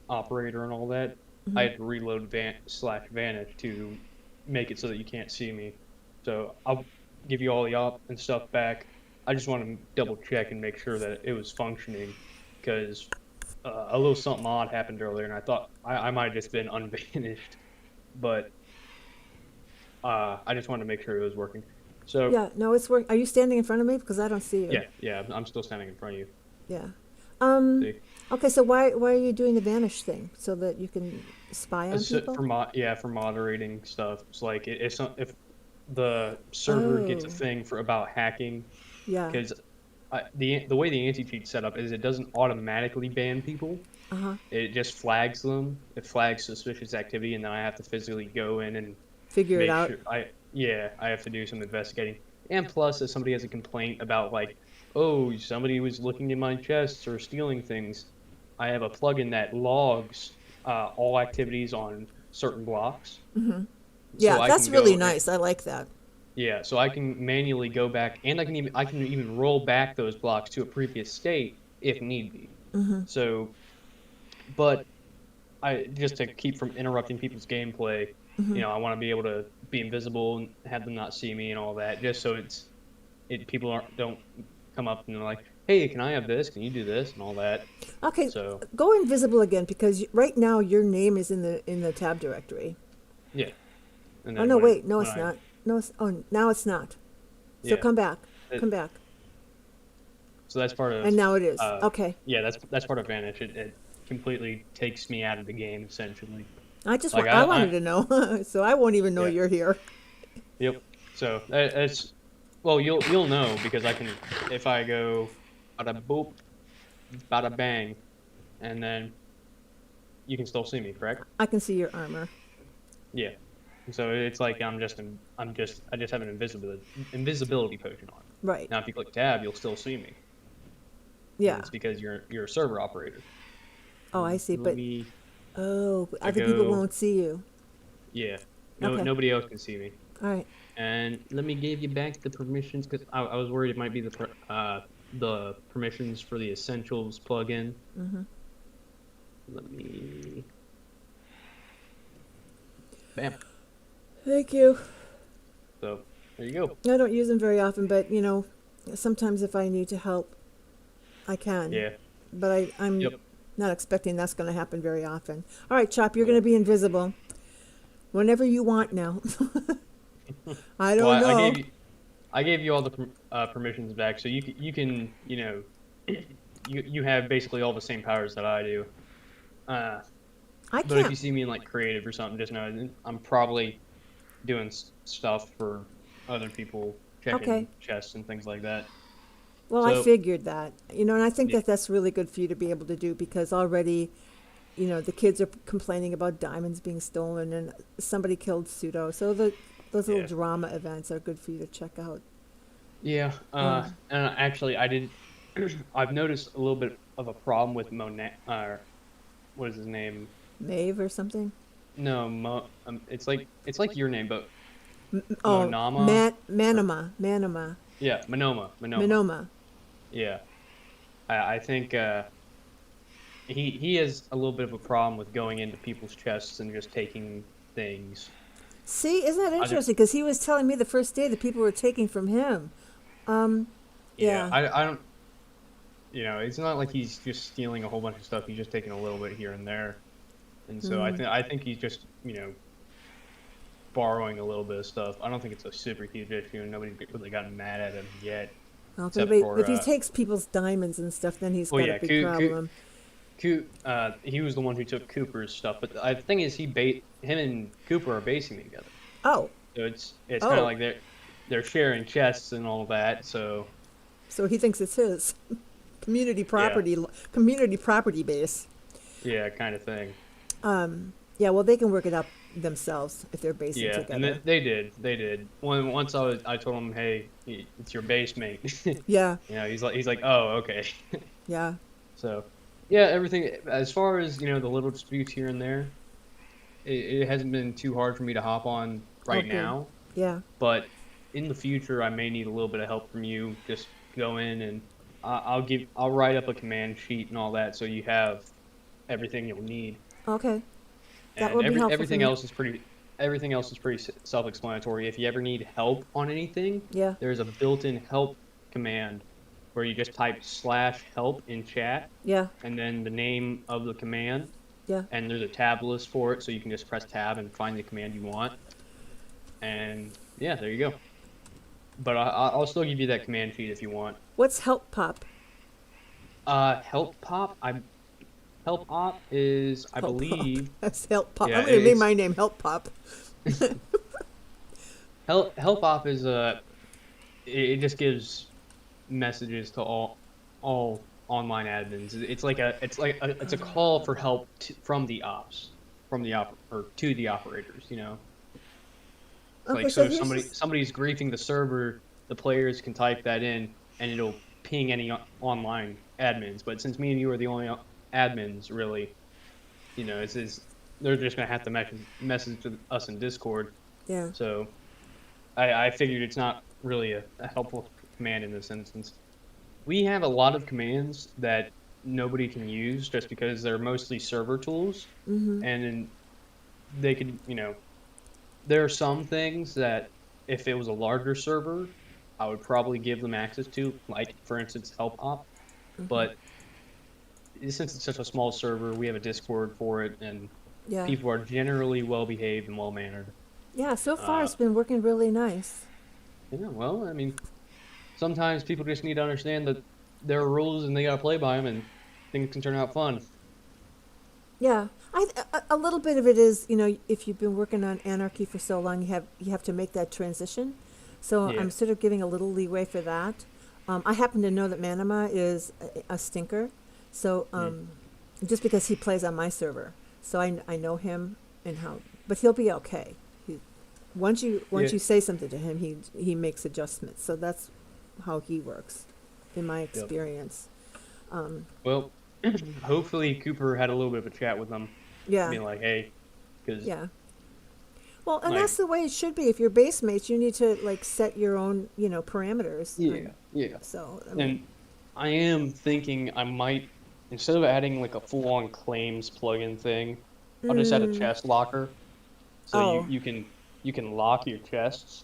operator and all that. I Hmm. had to reload slash vanish to make it so that you can't see me. So I'll give you all the op and stuff back. I just want to double check and make sure that it was functioning because a little something odd happened earlier, and I thought I might have just been unvanished, but I just wanted to make sure it was working. So Yeah. No, it's work. Are you standing in front of me? Because I don't see you. yeah, I'm still standing in front of you. Yeah. Um. See? Okay. So why are you doing the vanish thing so that you can spy on people? For moderating stuff. It's like if the server gets a Oh. thing for about hacking, Yeah. because the way the anti-cheat set up is it doesn't automatically ban people. Uh huh. It just flags them. It flags suspicious activity, and then I have to physically go in and Figure it make out. sure I have to do some investigating. And plus, if somebody has a complaint about like, oh, somebody was looking in my chests or stealing things, I have a plugin that logs all activities on certain blocks. So Yeah. I That's can really go nice. I like that. yeah, so I can manually go back and I can even roll back those blocks to a previous state if need be. So, but I just to keep from interrupting people's gameplay, I want to be able to be invisible and have them not see me and all that, just so people don't come up and they're like, "Hey, can I have this? Can you do this?" and all that. Okay. So, Go invisible again because right now your name is in the tab directory. yeah. And Oh then no, wait, no, when it's I not. No, now it's not. So yeah, come back, it, come back, so that's part of and now it is. uh Okay. yeah, that's part of Vanish. It completely takes me out of the game essentially. I I wanted to know, so I won't even know yeah, you're here. yep. So that's well, you'll know because I can if I go bada boop, bada bang, and then you can still see me, correct? I can see your armor. Yeah. So it's like I just have an invisibility potion on. Right. Now if you click tab, you'll still see me, and Yeah. it's because you're a server operator. Oh, I see. Let But me oh, I other people go won't see you. yeah. No Okay. nobody else can see me. All right. And let me give you back the permissions because I was worried it might be the permissions for the essentials plugin. Let me bam. Thank you. So there you go. I don't use them very often, but sometimes if I need to help, I can. Yeah. But I'm Yep. not expecting that's going to happen very often. All right, Chop, you're going Yeah. to be invisible whenever you want now. I Well, don't know. I gave you all the permissions back, so you can you have basically all the same powers that I do. Uh, I but if can't. you see me in like creative or something, just know I'm probably doing stuff for other people, Okay. checking chests and things like that. Well, I So figured that. And I think yeah, that that's really good for you to be able to do because already, the kids are complaining about diamonds being stolen and somebody killed Pseudo. So those little yeah, drama events are good for you to check out. yeah. Um, And actually, I did. I've noticed a little bit of a problem with what is his name? Maeve or something. No, it's like your name, but Oh, Monama or Manama, yeah, Monoma. Manoma. Yeah, I think he has a little bit of a problem with going into people's chests and just taking things. See, isn't that I don't, interesting? Because he was telling me the first day that people were taking from him. Um, yeah, yeah. I don't. It's not like he's just stealing a whole bunch of stuff. He's just taking a little bit here and there, and so Hmm. I think he's just borrowing a little bit of stuff. I don't think it's a super huge issue, and nobody's really gotten mad at him yet, Well, except for if he takes people's diamonds and stuff, then he's well, got a yeah, big problem. He was the one who took Cooper's stuff, but the thing is, him and Cooper are basing together, Oh, so it's kind of oh. like they're sharing chests and all that. So So he thinks it's his. Yeah, community property base. yeah, kind of thing. Yeah, well, they can work it out themselves if they're basing Yeah, and together. they did. Once I told him, hey, it's your base mate. Yeah, He's like, oh, okay. yeah, So, yeah, everything as far as the little disputes here and there, it hasn't been too hard for me to hop on oh, right good. now. Yeah, But in the future, I may need a little bit of help from you. Just go in and I'll write up a command sheet and all that, so you have everything you'll need. okay. That And would be helpful for me. everything else is pretty self-explanatory. If you ever need help on anything, Yeah, there's a built-in help command where you just type /help in chat yeah, and then the name of the command, yeah. and there's a tab list for it, so you can just press tab and find the command you want. And yeah, there you go. But I'll still give you that command sheet if you want. What's help pop? Help pop. Help op is, I Help pop. believe, That's help pop. yeah, I'm going to name it's my name help pop. help op is it just gives messages to all online admins. It's a call for help from the ops, or to the operators. It's Okay, like, so so if here's just somebody's griefing the server, the players can type that in and it'll ping any online admins. But since me and you are the only admins, really, it's they're just gonna have to message to us in Discord. yeah. So I figured it's not really a helpful command in this instance. We have a lot of commands that nobody can use just because they're mostly server tools, Mm-hmm. and then they could, there are some things that if it was a larger server, I would probably give them access to, like for instance, help op. Mm-hmm. But since it's such a small server, we have a Discord for it, and Yeah. people are generally well behaved and well mannered. Yeah, so far Uh, it's been working really nice. yeah, well, I mean, sometimes people just need to understand that there are rules and they gotta play by them, and things can turn out fun. Yeah, a little bit of it is, if you've been working on Anarchy for so long, you have to make that transition. So Yeah. I'm sort of giving a little leeway for that. I happen to know that Manama is a stinker, so Mm. just because he plays on my server, so I know him and how, but he'll be okay. Once Yeah. you say something to him, he makes adjustments. So that's how he works, in my Yep. experience. Well, hopefully Cooper had a little bit of a chat with them, Yeah, being like, "Hey," because yeah. Well, and like, that's the way it should be. If you're base mates, you need to like set your own, parameters. yeah, yeah. So I mean, And I am thinking I might, instead of adding like a full-on claims plugin thing, I'll just add a mm, chest locker, so oh, you can lock your chests,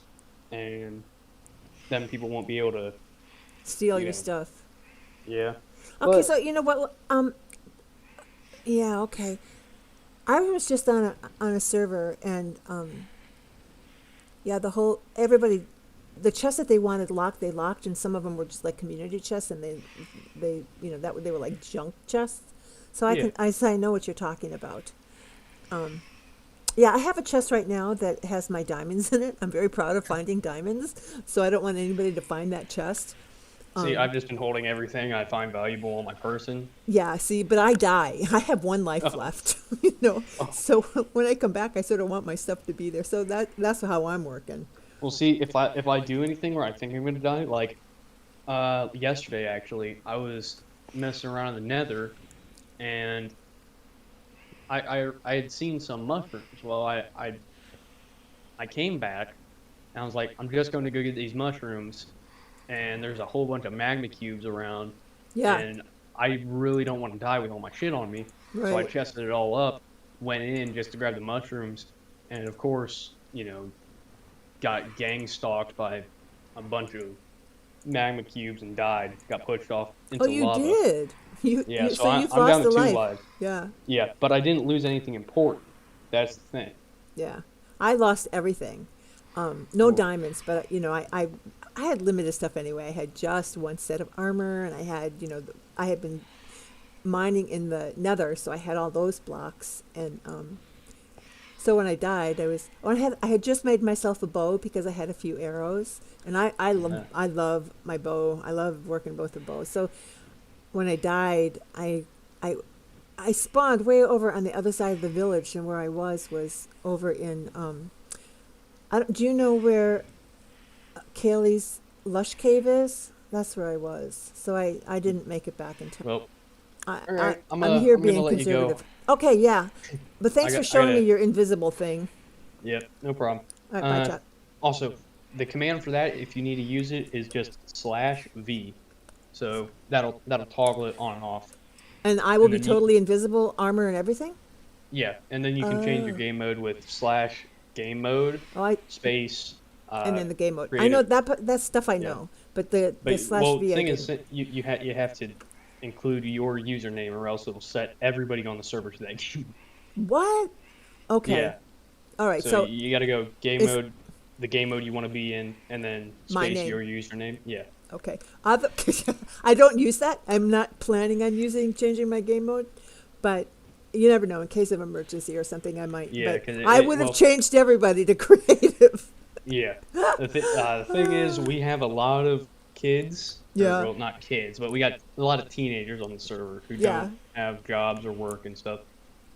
and then people won't be able to, steal you your know, stuff. yeah. Okay, But so you know what? Yeah, okay. I was just on a server, and yeah, everybody, the chests that they wanted locked, they locked, and some of them were just like community chests, and they they were like junk chests. So yeah, I know what you're talking about. Um, yeah, I have a chest right now that has my diamonds in it. I'm very proud of finding diamonds, so I don't want anybody to find that chest. see, Um, I've just been holding everything I find valuable on my person. yeah, see, but I die. I have one life Oh, left, oh. So when I come back, I sort of want my stuff to be there. So that's how I'm working. We'll see if I do anything where I think I'm gonna die. Like yesterday actually, I was messing around in the Nether, and I had seen some mushrooms. Well, I came back and I was like, I'm just going to go get these mushrooms, and there's a whole bunch of magma cubes around, Yeah, and I really don't want to die with all my shit on me, so I right. chested it all up, went in just to grab the mushrooms, and of course, got gang stalked by a bunch of magma cubes and died. Got pushed off Oh, into you lava. did. Yeah, so So you've I'm down lost to a two life. lives. Yeah, Yeah, but I didn't lose anything important. That's the thing. yeah. I lost everything. No Ooh. diamonds, but I had limited stuff anyway. I had just one set of armor, and I had I had been mining in the Nether, so I had all those blocks. And so when I died, I had just made myself a bow because I had a few arrows, and Yeah. I love my bow. I love working both the bows. So when I died, I I spawned way over on the other side of the village, and where I was over in do you know where Kaylee's Lush Cave is? That's where I was. So I didn't make it back in time. Well, I, all I right. I'm here I'm gonna being let you go. conservative. Okay, yeah. But thanks for I showing me gotta. your invisible thing. Yep, no problem. All right, bye, Uh, Chuck. Also, the command for that, if you need to use it, is just /V. So that'll toggle it on and off, And I will and be then you totally invisible, armor and everything? yeah, and then you can change your Oh. game mode with /game mode Oh, I space and then the game mode. I know creative. that stuff I Yeah, know, but the but slash well, V I thing is, didn't. you have to include your username, or else it'll set everybody on the server to that game. What? Okay. Yeah, All right. so So you got to go game it's mode, the game mode you want to be in, and then my space name. your username. Yeah, Okay. Other, I don't use that. I'm not planning on changing my game mode, but you never know. In case of emergency or something, I might. yeah, But because I would have well, changed everybody to creative. yeah. The thing is, we have a lot of kids, or Yeah. well, not kids, but we got a lot of teenagers on the server who Yeah. don't have jobs or work and stuff,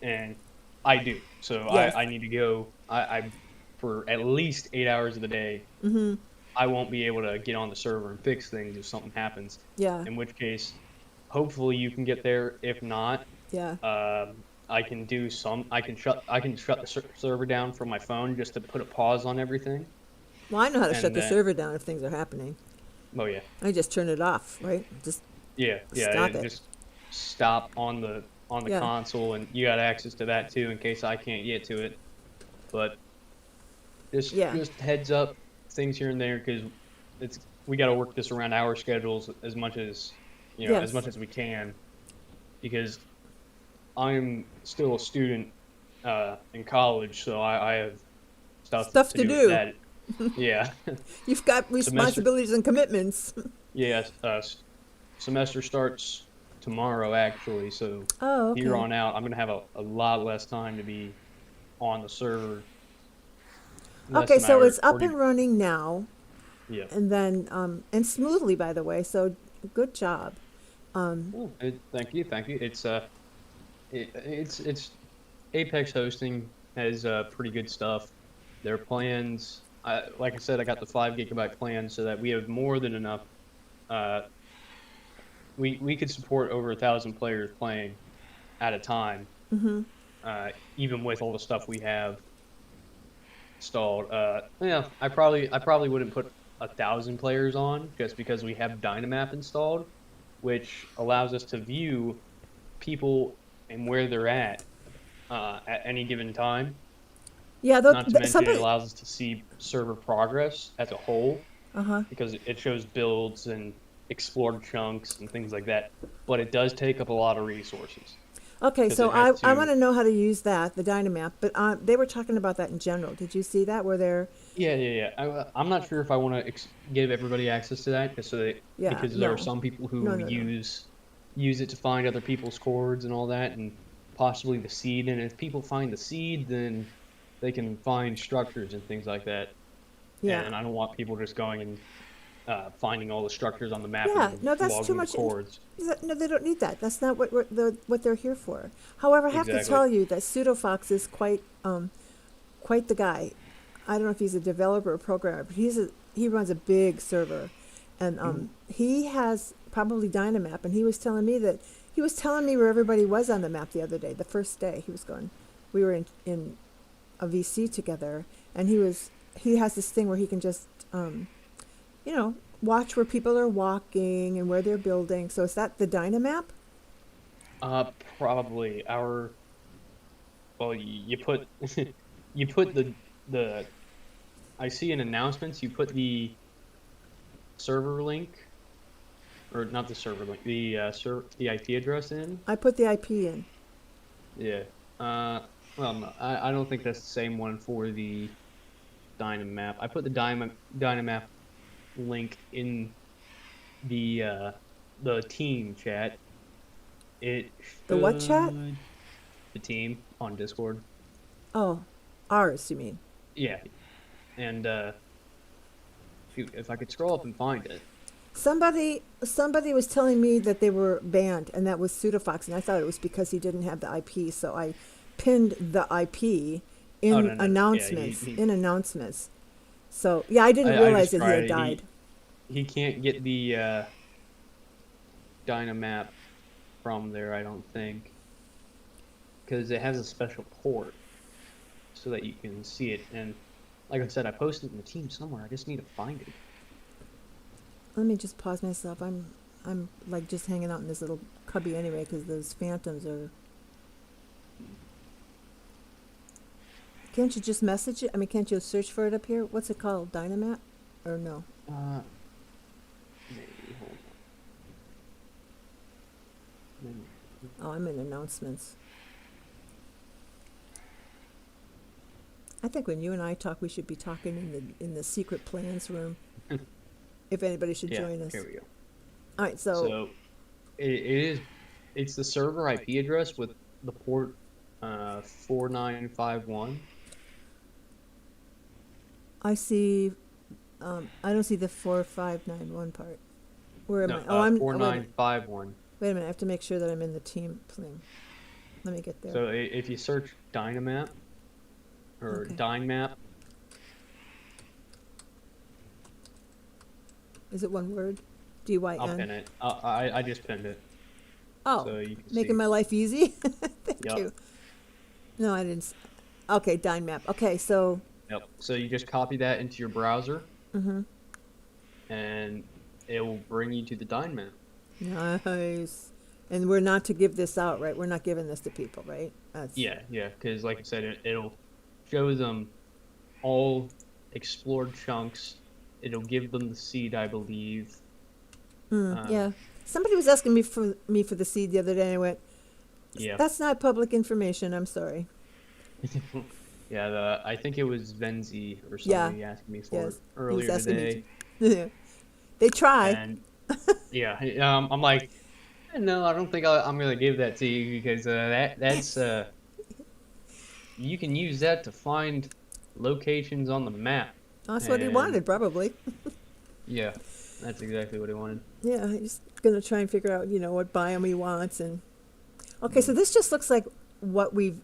and I do. So Yes. I need to go. I for at least 8 hours of the day. Mm-hmm. I won't be able to get on the server and fix things if something happens. Yeah. In which case, hopefully you can get there. If not, Yeah. I can do some. I can shut the server down from my phone just to put a pause on everything, Well, I know how to shut and the then server down if things are happening. oh yeah. I just turn it off, right? Just Yeah, stop it. just stop on the Yeah. console, and you got access to that too in case I can't get to it. But Yeah. just heads up, things here and there, because it's we got to work this around our schedules as much as as Yes. much as we can, because I'm still a student in college, so I have stuff Stuff to to do with do. that. Yeah, You've got semester responsibilities and commitments. yeah semester starts tomorrow actually, so Oh, here okay. on out, I'm gonna have a lot less time to be on the server. Less Okay, than so it's up 40. and running now, Yeah. and then and smoothly, by the way. So good job. Oh, thank you, thank you. It's Apex hosting has pretty good stuff. Their plans, like I said, I got the 5 GB plan so that we have more than enough. Uh, we could support over 1,000 players playing at a time, Mm-hmm. even with all the stuff we have installed. Yeah, I probably wouldn't put 1,000 players on just because we have Dynamap installed, which allows us to view people and where they're at any given time. Yeah, Not to mention, it somebody. allows us to see server progress as a whole Uh huh. because it shows builds and explored chunks and things like that. But it does take up a lot of resources Okay, because so it has I to. want to know how to use that, the Dynamap, but they were talking about that in general. Did you see that? Where they're Yeah. I'm not sure if I want to give everybody access to that, just so that yeah, because there are no, some people no, who no, no. use it to find other people's chords and all that, and possibly the seed. And if people find the seed, then they can find structures and things like that. Yeah, And I don't want people just going and finding all the structures on the map and yeah. then No, that's too logging the much. chords. No, they don't need that. That's not what they're here for. However, I have to Exactly. tell you that Pseudofox is quite the guy. I don't know if he's a developer or programmer, but he runs a big server, and Mhm. he has probably Dynamap, and he was telling me where everybody was on the map the other day. The first day he was going, we were in a VC together, and he has this thing where he can just watch where people are walking and where they're building. So is that the Dynamap? Probably our. Well, you put you put the. I see in announcements you put the server link, or not the server link, the IP address in. I put the IP in. Yeah. Well, no, I don't think that's the same one for the Dynamap. I put the Dynamap link in the team chat. It The what chat? should the team on Discord. Oh, ours, you mean? Yeah, and shoot, if I could scroll up and find it. Somebody was telling me that they were banned, and that was Pseudofox, and I thought it was because he didn't have the IP. So I pinned the IP Oh in no, no, yeah, announcements. In announcements. So yeah, I didn't I realize just that he tried had it. died. He can't get the Dynamap from there, I don't think, because it has a special port so that you can see it. And like I said, I posted it in the team somewhere. I just need to find it. Let me just pause myself. I'm like just hanging out in this little cubby anyway because those phantoms are. Can't you just message it? I mean, can't you search for it up here? What's it called? Dynamap? Or no? Maybe, hold on. Oh, I'm in announcements. I think when you and I talk, we should be talking in the secret plans room. If anybody should Yeah, join us. here we go. All right, so So it's the server IP address with the port 4951. I see. I don't see the 4591 part. Where am No, I? Oh, I'm. Oh, wait, a minute. 4951. Wait a minute. I have to make sure that I'm in the team thing. Let me get there. So if you search Dynamap or Okay. Dynmap, Is it one word? D-Y-N? I'll pin it. I just pinned it. Oh, So you can making see. my life easy? Thank Yep. you. No, I didn't. Okay, Dynmap. Okay, so. Yep. So you just copy that into your browser, Mm-hmm. and it will bring you to the Dynmap. Nice. And we're not to give this out, right? We're not giving this to people, right? That's, Yeah, because like I said, it'll show them all explored chunks. It'll give them the seed, I believe. yeah. Somebody was asking me for the seed the other day, and I went, Yeah. "That's not public information. I'm sorry." Yeah, I think it was Venzi or Yeah. somebody asking me for it Yes. He was earlier asking me today. They try. And yeah, I'm like, no, I don't think I'm gonna give that to you because that's you can use that to find locations on the map. That's what he And wanted, probably. yeah, that's exactly what he wanted. Yeah, he's gonna try and figure out, what biome he wants, and okay, so this just looks like what we've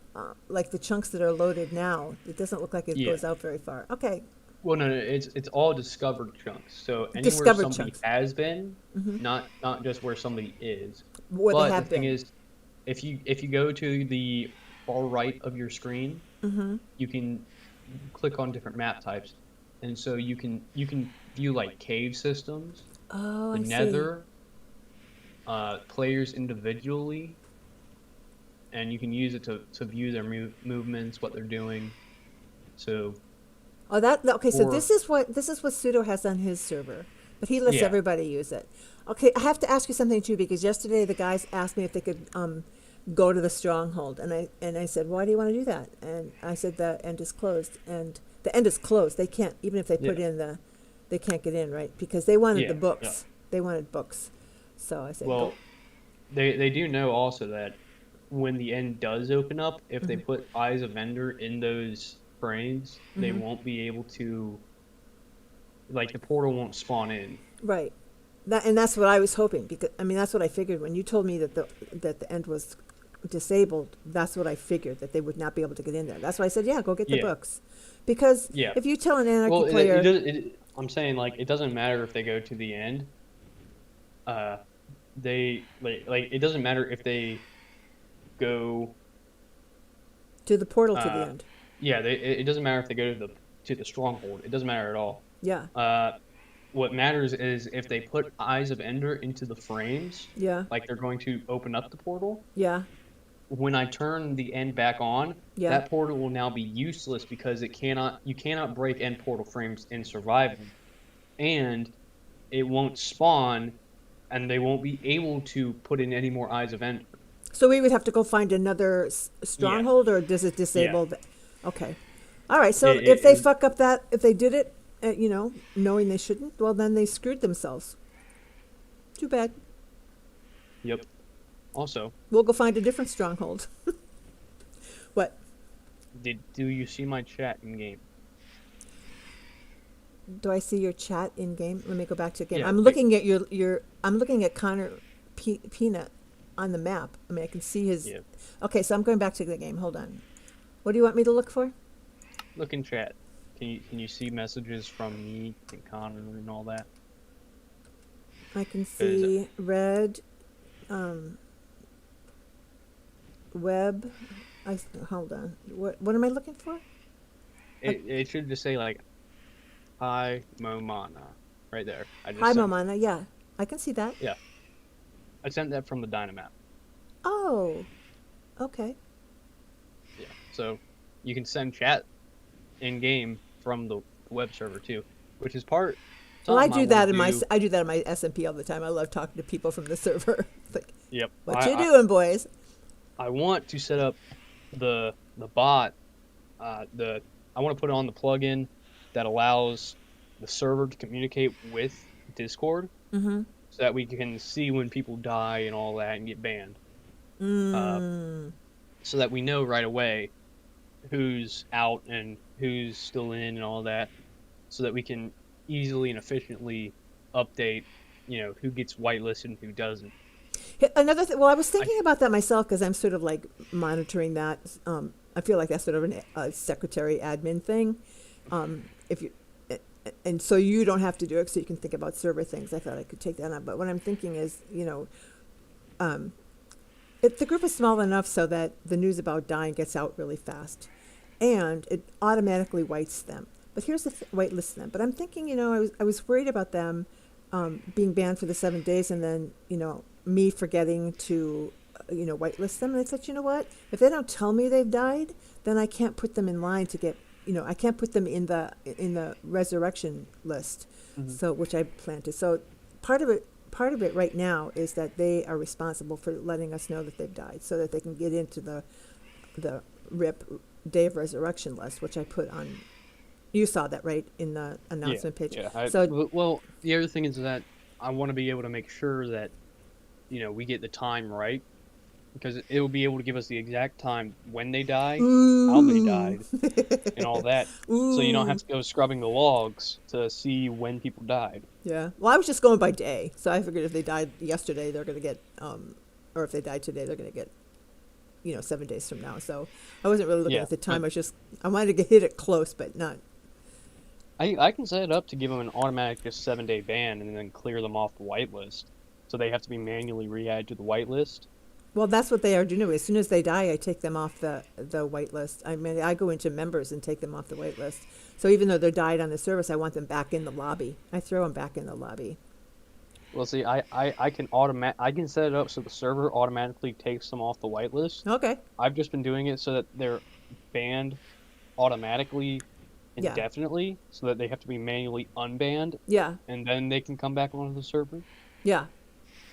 like the chunks that are loaded now. It doesn't look like it Yeah. goes out very far. Okay, Well, no, it's all discovered chunks. So anywhere Discovered somebody chunks. has been, Mhm. not just where somebody is. Where But they the have thing been. is, if you go to the far right of your screen, Mm-hmm. you can click on different map types, and so you can view like cave systems, Oh, the I see. Nether, players individually, and you can use it to view their movements, what they're doing. So Oh, okay. So or this is what Pseudo has on his server, but he lets yeah, everybody use it. Okay, I have to ask you something too because yesterday the guys asked me if they could go to the stronghold, and I said, why do you want to do that? And I said the end is closed, and the end is closed. They can't, even if they put yeah, in they can't get in, right? Because they wanted the yeah, yeah. books. They wanted books. So I said, go. Well, they do know also that when the end does open up, if they Mhm. put Eyes of Ender in those frames, they Mhm. won't be able to, like the portal won't spawn in. Right. That's what I was hoping because I mean that's what I figured when you told me that the end was disabled. That's what I figured that they would not be able to get in there. That's why I said, yeah, go get the Yeah, books, because yeah. if you tell an anarchy Well, player, I'm saying like it doesn't matter if they go to the end. Uh, they like it doesn't matter if they go. to the portal to the Uh, end, yeah, it doesn't matter if they go to the stronghold. It doesn't matter at all. yeah, What matters is if they put Eyes of Ender into the frames, yeah, like they're going to open up the portal. yeah, When I turn the end back on, yeah. that portal will now be useless because you cannot break end portal frames in survival, and it won't spawn, and they won't be able to put in any more Eyes of Ender. So we would have to go find another Yeah, stronghold, or does it yeah. disable? Okay, all right. So It, if it, they it, fuck up that, if they did it, knowing they shouldn't, well then they screwed themselves. Too bad. yep. Also, We'll go find a different stronghold. What? do you see my chat in game? do I see your chat in game? Let me go back to game. Yeah, I'm looking at your I'm looking at Connor Peanut on the map. I mean, I can see his. yeah. Okay, so I'm going back to the game. Hold on. What do you want me to look for? Look in chat. Can you see messages from me and Connor and all that? I can 'Cause see red, web. Hold on. What am I looking for? it should just say like, "Hi, momana," right there. I Hi, just sent it. momana. Yeah, I can see that. Yeah, I sent that from the Dynamap. Oh, okay. Yeah, so you can send chat in game from the web server too, which is part Well, I something I do want that to in my do. I do that in my SMP all the time. I love talking to people from the server. It's like, Yep, what you doing, boys? I want to set up the bot. The I want to put on the plugin that allows the server to communicate with Discord, Mm-hmm. so that we can see when people die and all that and get banned. Uh, Mm. so that we know right away who's out and who's still in and all that, so that we can easily and efficiently update, who gets whitelisted and who doesn't. Another thing. Well, I was I thinking about that myself because I'm sort of like monitoring that. I feel like that's sort of a secretary admin thing. If you and so you don't have to do it, so you can think about server things. I thought I could take that on, but what I'm thinking is, um, the group is small enough so that the news about dying gets out really fast, and it automatically whites them. But here's the whitelist them. But I'm thinking, I was worried about them being banned for the 7 days, and then me forgetting to whitelist them. And I said, you know what? If they don't tell me they've died, then I can't put them in line to get. I can't put them in the resurrection list. Mhm. So which I plan to. So part of it right now is that they are responsible for letting us know that they've died, so that they can get into the RIP Day of Resurrection list, which I put on. You saw that, right, in the Yeah, announcement page. yeah. So Well, the other thing is that I want to be able to make sure that we get the time right, because it will be able to give us the exact time when they die, how they ooh, died, and all that, so you don't have ooh, to go scrubbing the logs to see when people died. yeah. Well, I was just going by day, so I figured if they died yesterday, they're going to get, or if they died today, they're going to get, 7 days from now. So I wasn't really looking Yeah, at the but time. I wanted to hit it close, but not. I can set it up to give them an automatic just 7-day ban and then clear them off the whitelist, so they have to be manually re-added to the whitelist. Well, that's what they are doing. As soon as they die, I take them off the white list. I mean, I go into members and take them off the white list. So even though they died on the service, I want them back in the lobby. I throw them back in the lobby. Well, see, I can set it up so the server automatically takes them off the whitelist. Okay. I've just been doing it so that they're banned automatically Yeah. indefinitely, so that they have to be manually unbanned, Yeah. and then they can come back onto the server, Yeah.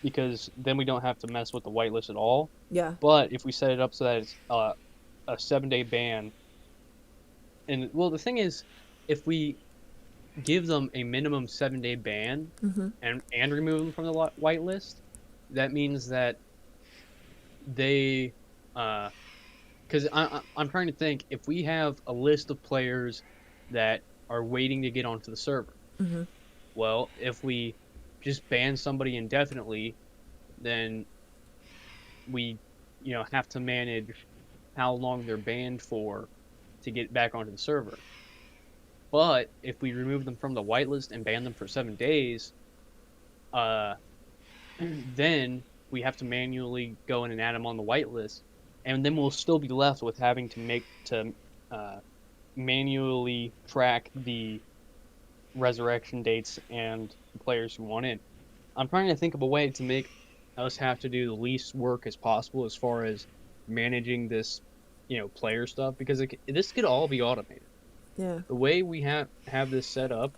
because then we don't have to mess with the whitelist at all. Yeah. But if we set it up so that it's a 7-day ban, and well, the thing is, if we give them a minimum 7-day ban Mm-hmm. and remove them from the whitelist, that means that they, because I'm trying to think, if we have a list of players that are waiting to get onto the server, Mm-hmm. well, if we just ban somebody indefinitely, then we, have to manage how long they're banned for to get back onto the server. But if we remove them from the whitelist and ban them for 7 days, uh, then we have to manually go in and add them on the whitelist, and then we'll still be left with having to uh, manually track the resurrection dates and the players who want in. I'm trying to think of a way to make us have to do the least work as possible as far as managing this, player stuff, because this could all be automated. Yeah. The way we have this set up,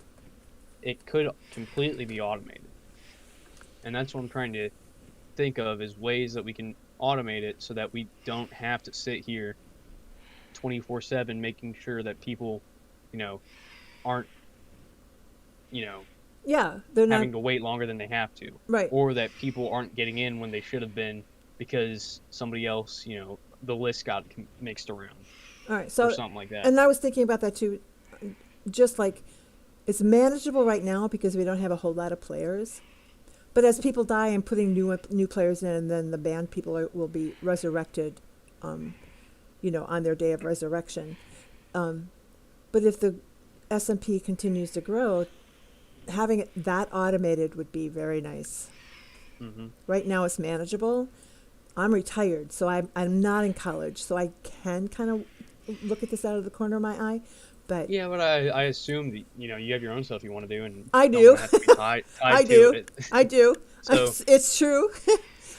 it could completely be automated. And that's what I'm trying to think of, is ways that we can automate it so that we don't have to sit here 24/7 making sure that people, aren't, you know, Yeah. They're not having to wait longer than they have to, right. or that people aren't getting in when they should have been because somebody else, the list got mixed around All right. or So, something like that. and I was thinking about that too. Just like It's manageable right now because we don't have a whole lot of players. But as people die, I'm putting new players in, and then the band people will be resurrected, on their day of resurrection. But if the SMP continues to grow, having it that automated would be very nice. Mm-hmm. Right now, it's manageable. I'm retired, so I'm not in college, so I can kind of look at this out of the corner of my eye. But Yeah, but I assume that you have your own stuff you want to do and I don't want do. to have to be tied I to do. it. I do. So It's true.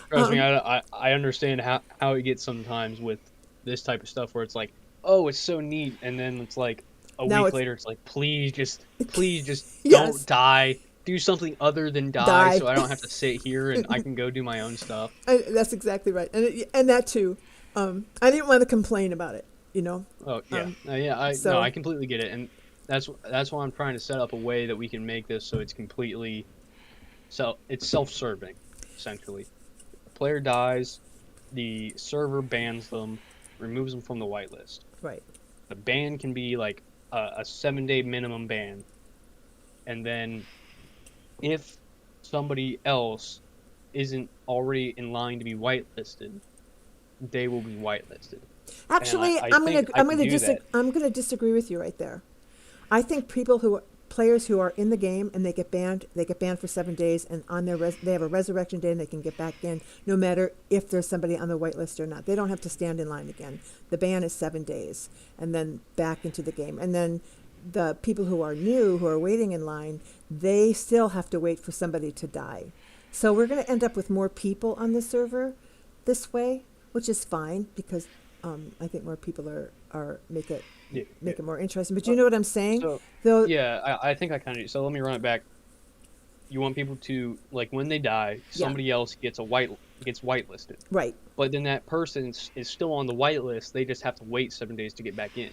trust me, I understand how it gets sometimes with this type of stuff where it's like, oh, it's so neat, and then it's like a Now week it's later, it's like, please just don't yes, die. Do something other than die, die. so I don't have to sit here and I can go do my own stuff. That's exactly right, and that too. I didn't want to complain about it, you know. Oh yeah, Um, yeah. I so completely get it, and that's why I'm trying to set up a way that we can make this so it's completely it's self-serving, essentially. The player dies, the server bans them, removes them from the whitelist. right. The ban can be like a 7-day minimum ban, and then if somebody else isn't already in line to be whitelisted, they will be whitelisted. And Actually, I think I can do that. I'm gonna disagree with you right there. I think players who are in the game and they get banned for 7 days, and on they have a resurrection day and they can get back in, no matter if there's somebody on the whitelist or not. They don't have to stand in line again. The ban is 7 days, and then back into the game. And then the people who are new, who are waiting in line, they still have to wait for somebody to die. So we're going to end up with more people on the server this way, which is fine because I think more people are Yeah, yeah. make it more interesting. But you know what I'm saying? So, Though, yeah, I think I kind of do. So let me run it back. You want people to like when they die, yeah, somebody else gets whitelisted, right. but then that person is still on the whitelist. They just have to wait 7 days to get back in.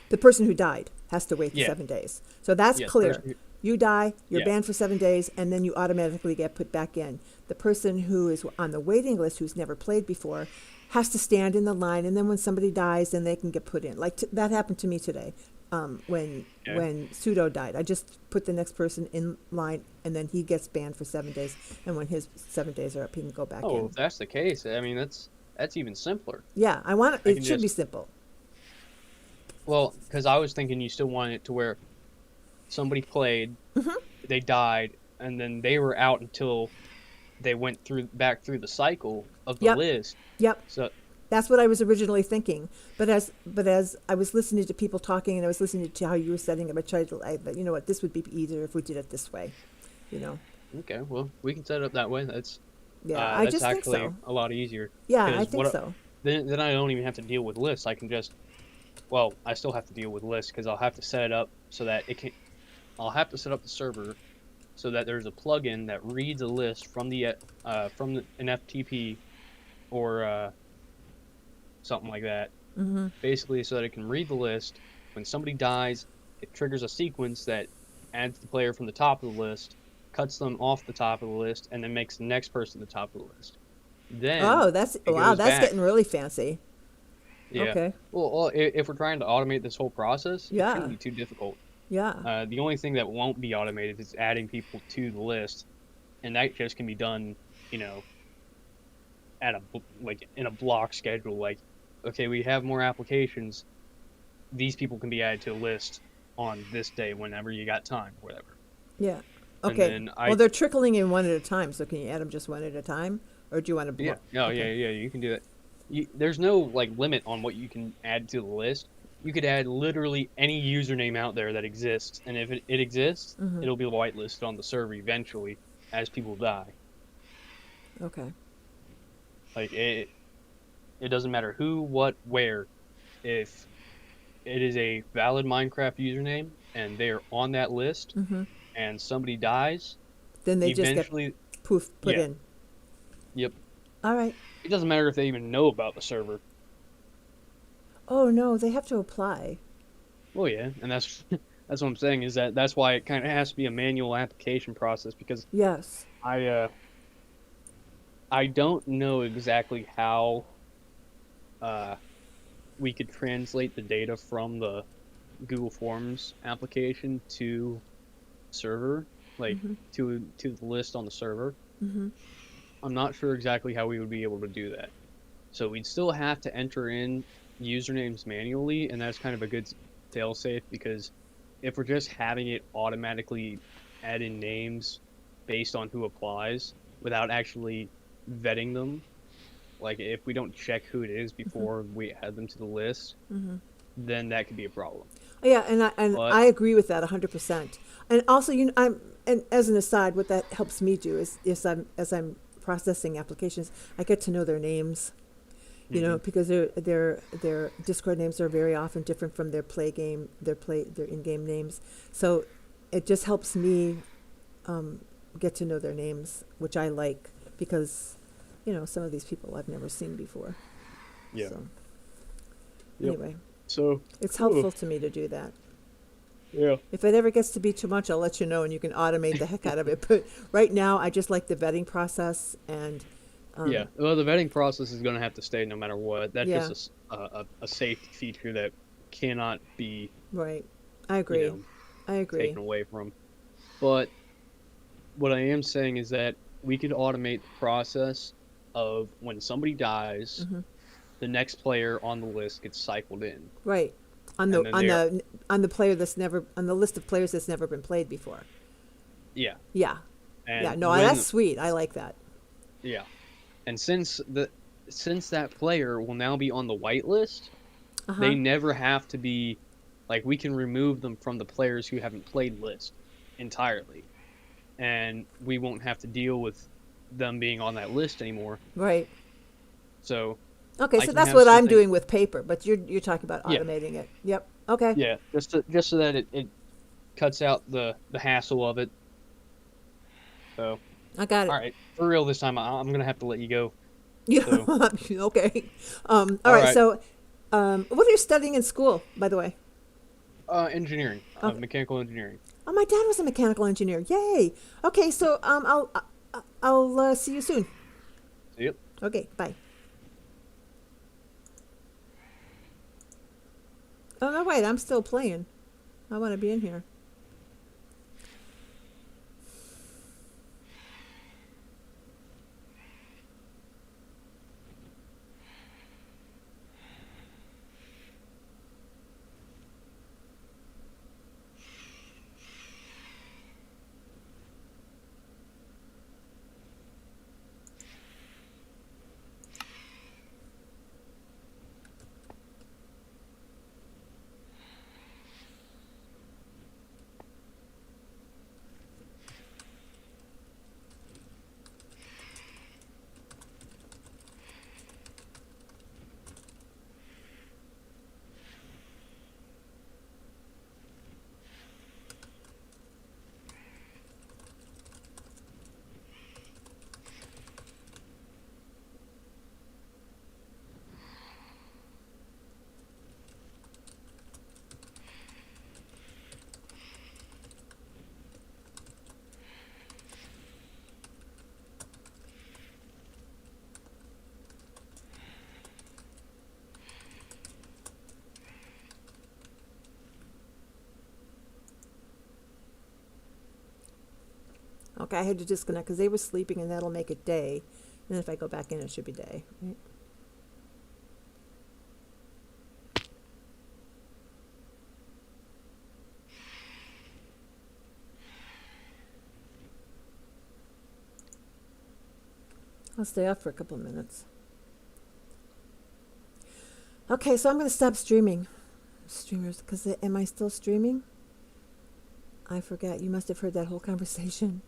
The person who died has to wait the Yeah, 7 days. So that's yeah, the clear. person who, You die, you're yeah, banned for 7 days, and then you automatically get put back in. The person who is on the waiting list, who's never played before, has to stand in the line, and then when somebody dies, then they can get put in. Like that happened to me today, okay. when Pseudo died. I just put the next person in line, and then he gets banned for 7 days. And when his 7 days are up, he can go back Oh, in. if that's the case, I mean that's even simpler. Yeah, I it can should be just simple. well, because I was thinking you still want it to where somebody played, Hmm. they died, and then they were out until they went back through the cycle of the Yep, list. yep. So That's what I was originally thinking. But as I was listening to people talking, and I was listening to how you were setting up, but you know what, this would be easier if we did it this way. You know. okay, well we can set it up that way. Yeah, I That's just think actually so. a lot easier Yeah, I because think so. then I don't even have to deal with lists. I can just well, I still have to deal with lists because I'll have to set it up so that it can. I'll have to set up the server so that there's a plugin that reads a list from an FTP or something like that. Hmm. Basically, so that it can read the list. When somebody dies, it triggers a sequence that adds the player from the top of the list, cuts them off the top of the list, and then makes the next person the top of the list. Then Oh, that's it wow. goes That's back. getting really fancy. Yeah. Okay. Well, if we're trying to automate this whole process, it shouldn't Yeah. be too difficult. Yeah. The only thing that won't be automated is adding people to the list, and that just can be done, you know, at like in a block schedule. Like, okay, we have more applications. These people can be added to the list on this day whenever you got time, whatever. Yeah. And Okay. then Well, they're trickling in one at a time. So can you add them just one at a time, or do you want to yeah, block? no, yeah, Okay. yeah, you can do that. There's no like limit on what you can add to the list. You could add literally any username out there that exists, and if it exists, Hmm. it'll be whitelisted on the server eventually as people die. Okay. Like it doesn't matter who, what, where. If it is a valid Minecraft username and they are on that list Hmm. and somebody dies, Then they just get eventually, poof put yeah, in. yep. All right. It doesn't matter if they even know about the server. Oh no, they have to apply. Well, yeah, and that's that's what I'm saying is that's why it kind of has to be a manual application process because Yes. I uh I don't know exactly how uh we could translate the data from the Google Forms application to server, like Mm-hmm. to the list on the server. Mm-hmm. I'm not sure exactly how we would be able to do that. So we'd still have to enter in usernames manually, and that's kind of a good fail-safe because if we're just having it automatically add in names based on who applies without actually vetting them, like if we don't check who it is Mm-hmm. before we add them to the list, Mm-hmm. then that could be a problem. Yeah, and But I agree with that 100%. And also, and as an aside, what that helps me do is as I'm processing applications, I get to know their names. mhm, Because their Discord names are very often different from their their in-game names. So it just helps me get to know their names, which I like because some of these people I've never seen before. yeah, So yep. anyway, So, it's whew, helpful to me to do that. yeah, If it ever gets to be too much, I'll let you know, and you can automate the heck out of it. But right now, I just like the vetting process, and yeah. Well, the vetting process is going to have to stay no matter what. That's just yeah, a safety feature that cannot be, right. I you agree. know, I agree. taken away from. But what I am saying is that we could automate the process of when somebody dies, Hmm. the next player on the list gets cycled in, Right. On and the then on they're the on the player that's never on the list of players that's never been played before. yeah, Yeah. Yeah. and No, that's when sweet. I like that. yeah, and since that player will now be on the whitelist, Uh huh. they never have to be like we can remove them from the players who haven't played list entirely, and we won't have to deal with them being on that list anymore. Right. So Okay, I so can that's have what I'm something, doing with paper, but you're talking about yeah, automating it. Yep. Okay. yeah, just so that it cuts out the hassle of it. So I got all it. right, for real this time, I'm gonna have to let you go. Yeah. So Okay. All all right. right, So, what are you studying in school, by the way? engineering, Okay. mechanical engineering. Oh, my dad was a mechanical engineer. Yay. Okay. So, I'll see you soon. See ya. Okay. Bye. Oh no, wait. I'm still playing. I want to be in here. Okay, I had to disconnect because they were sleeping, and that'll make it day. And then if I go back in, it should be day. Right? I'll stay off for a couple of minutes. Okay, so I'm going to stop streaming. Streamers, because am I still streaming? I forgot. You must have heard that whole conversation.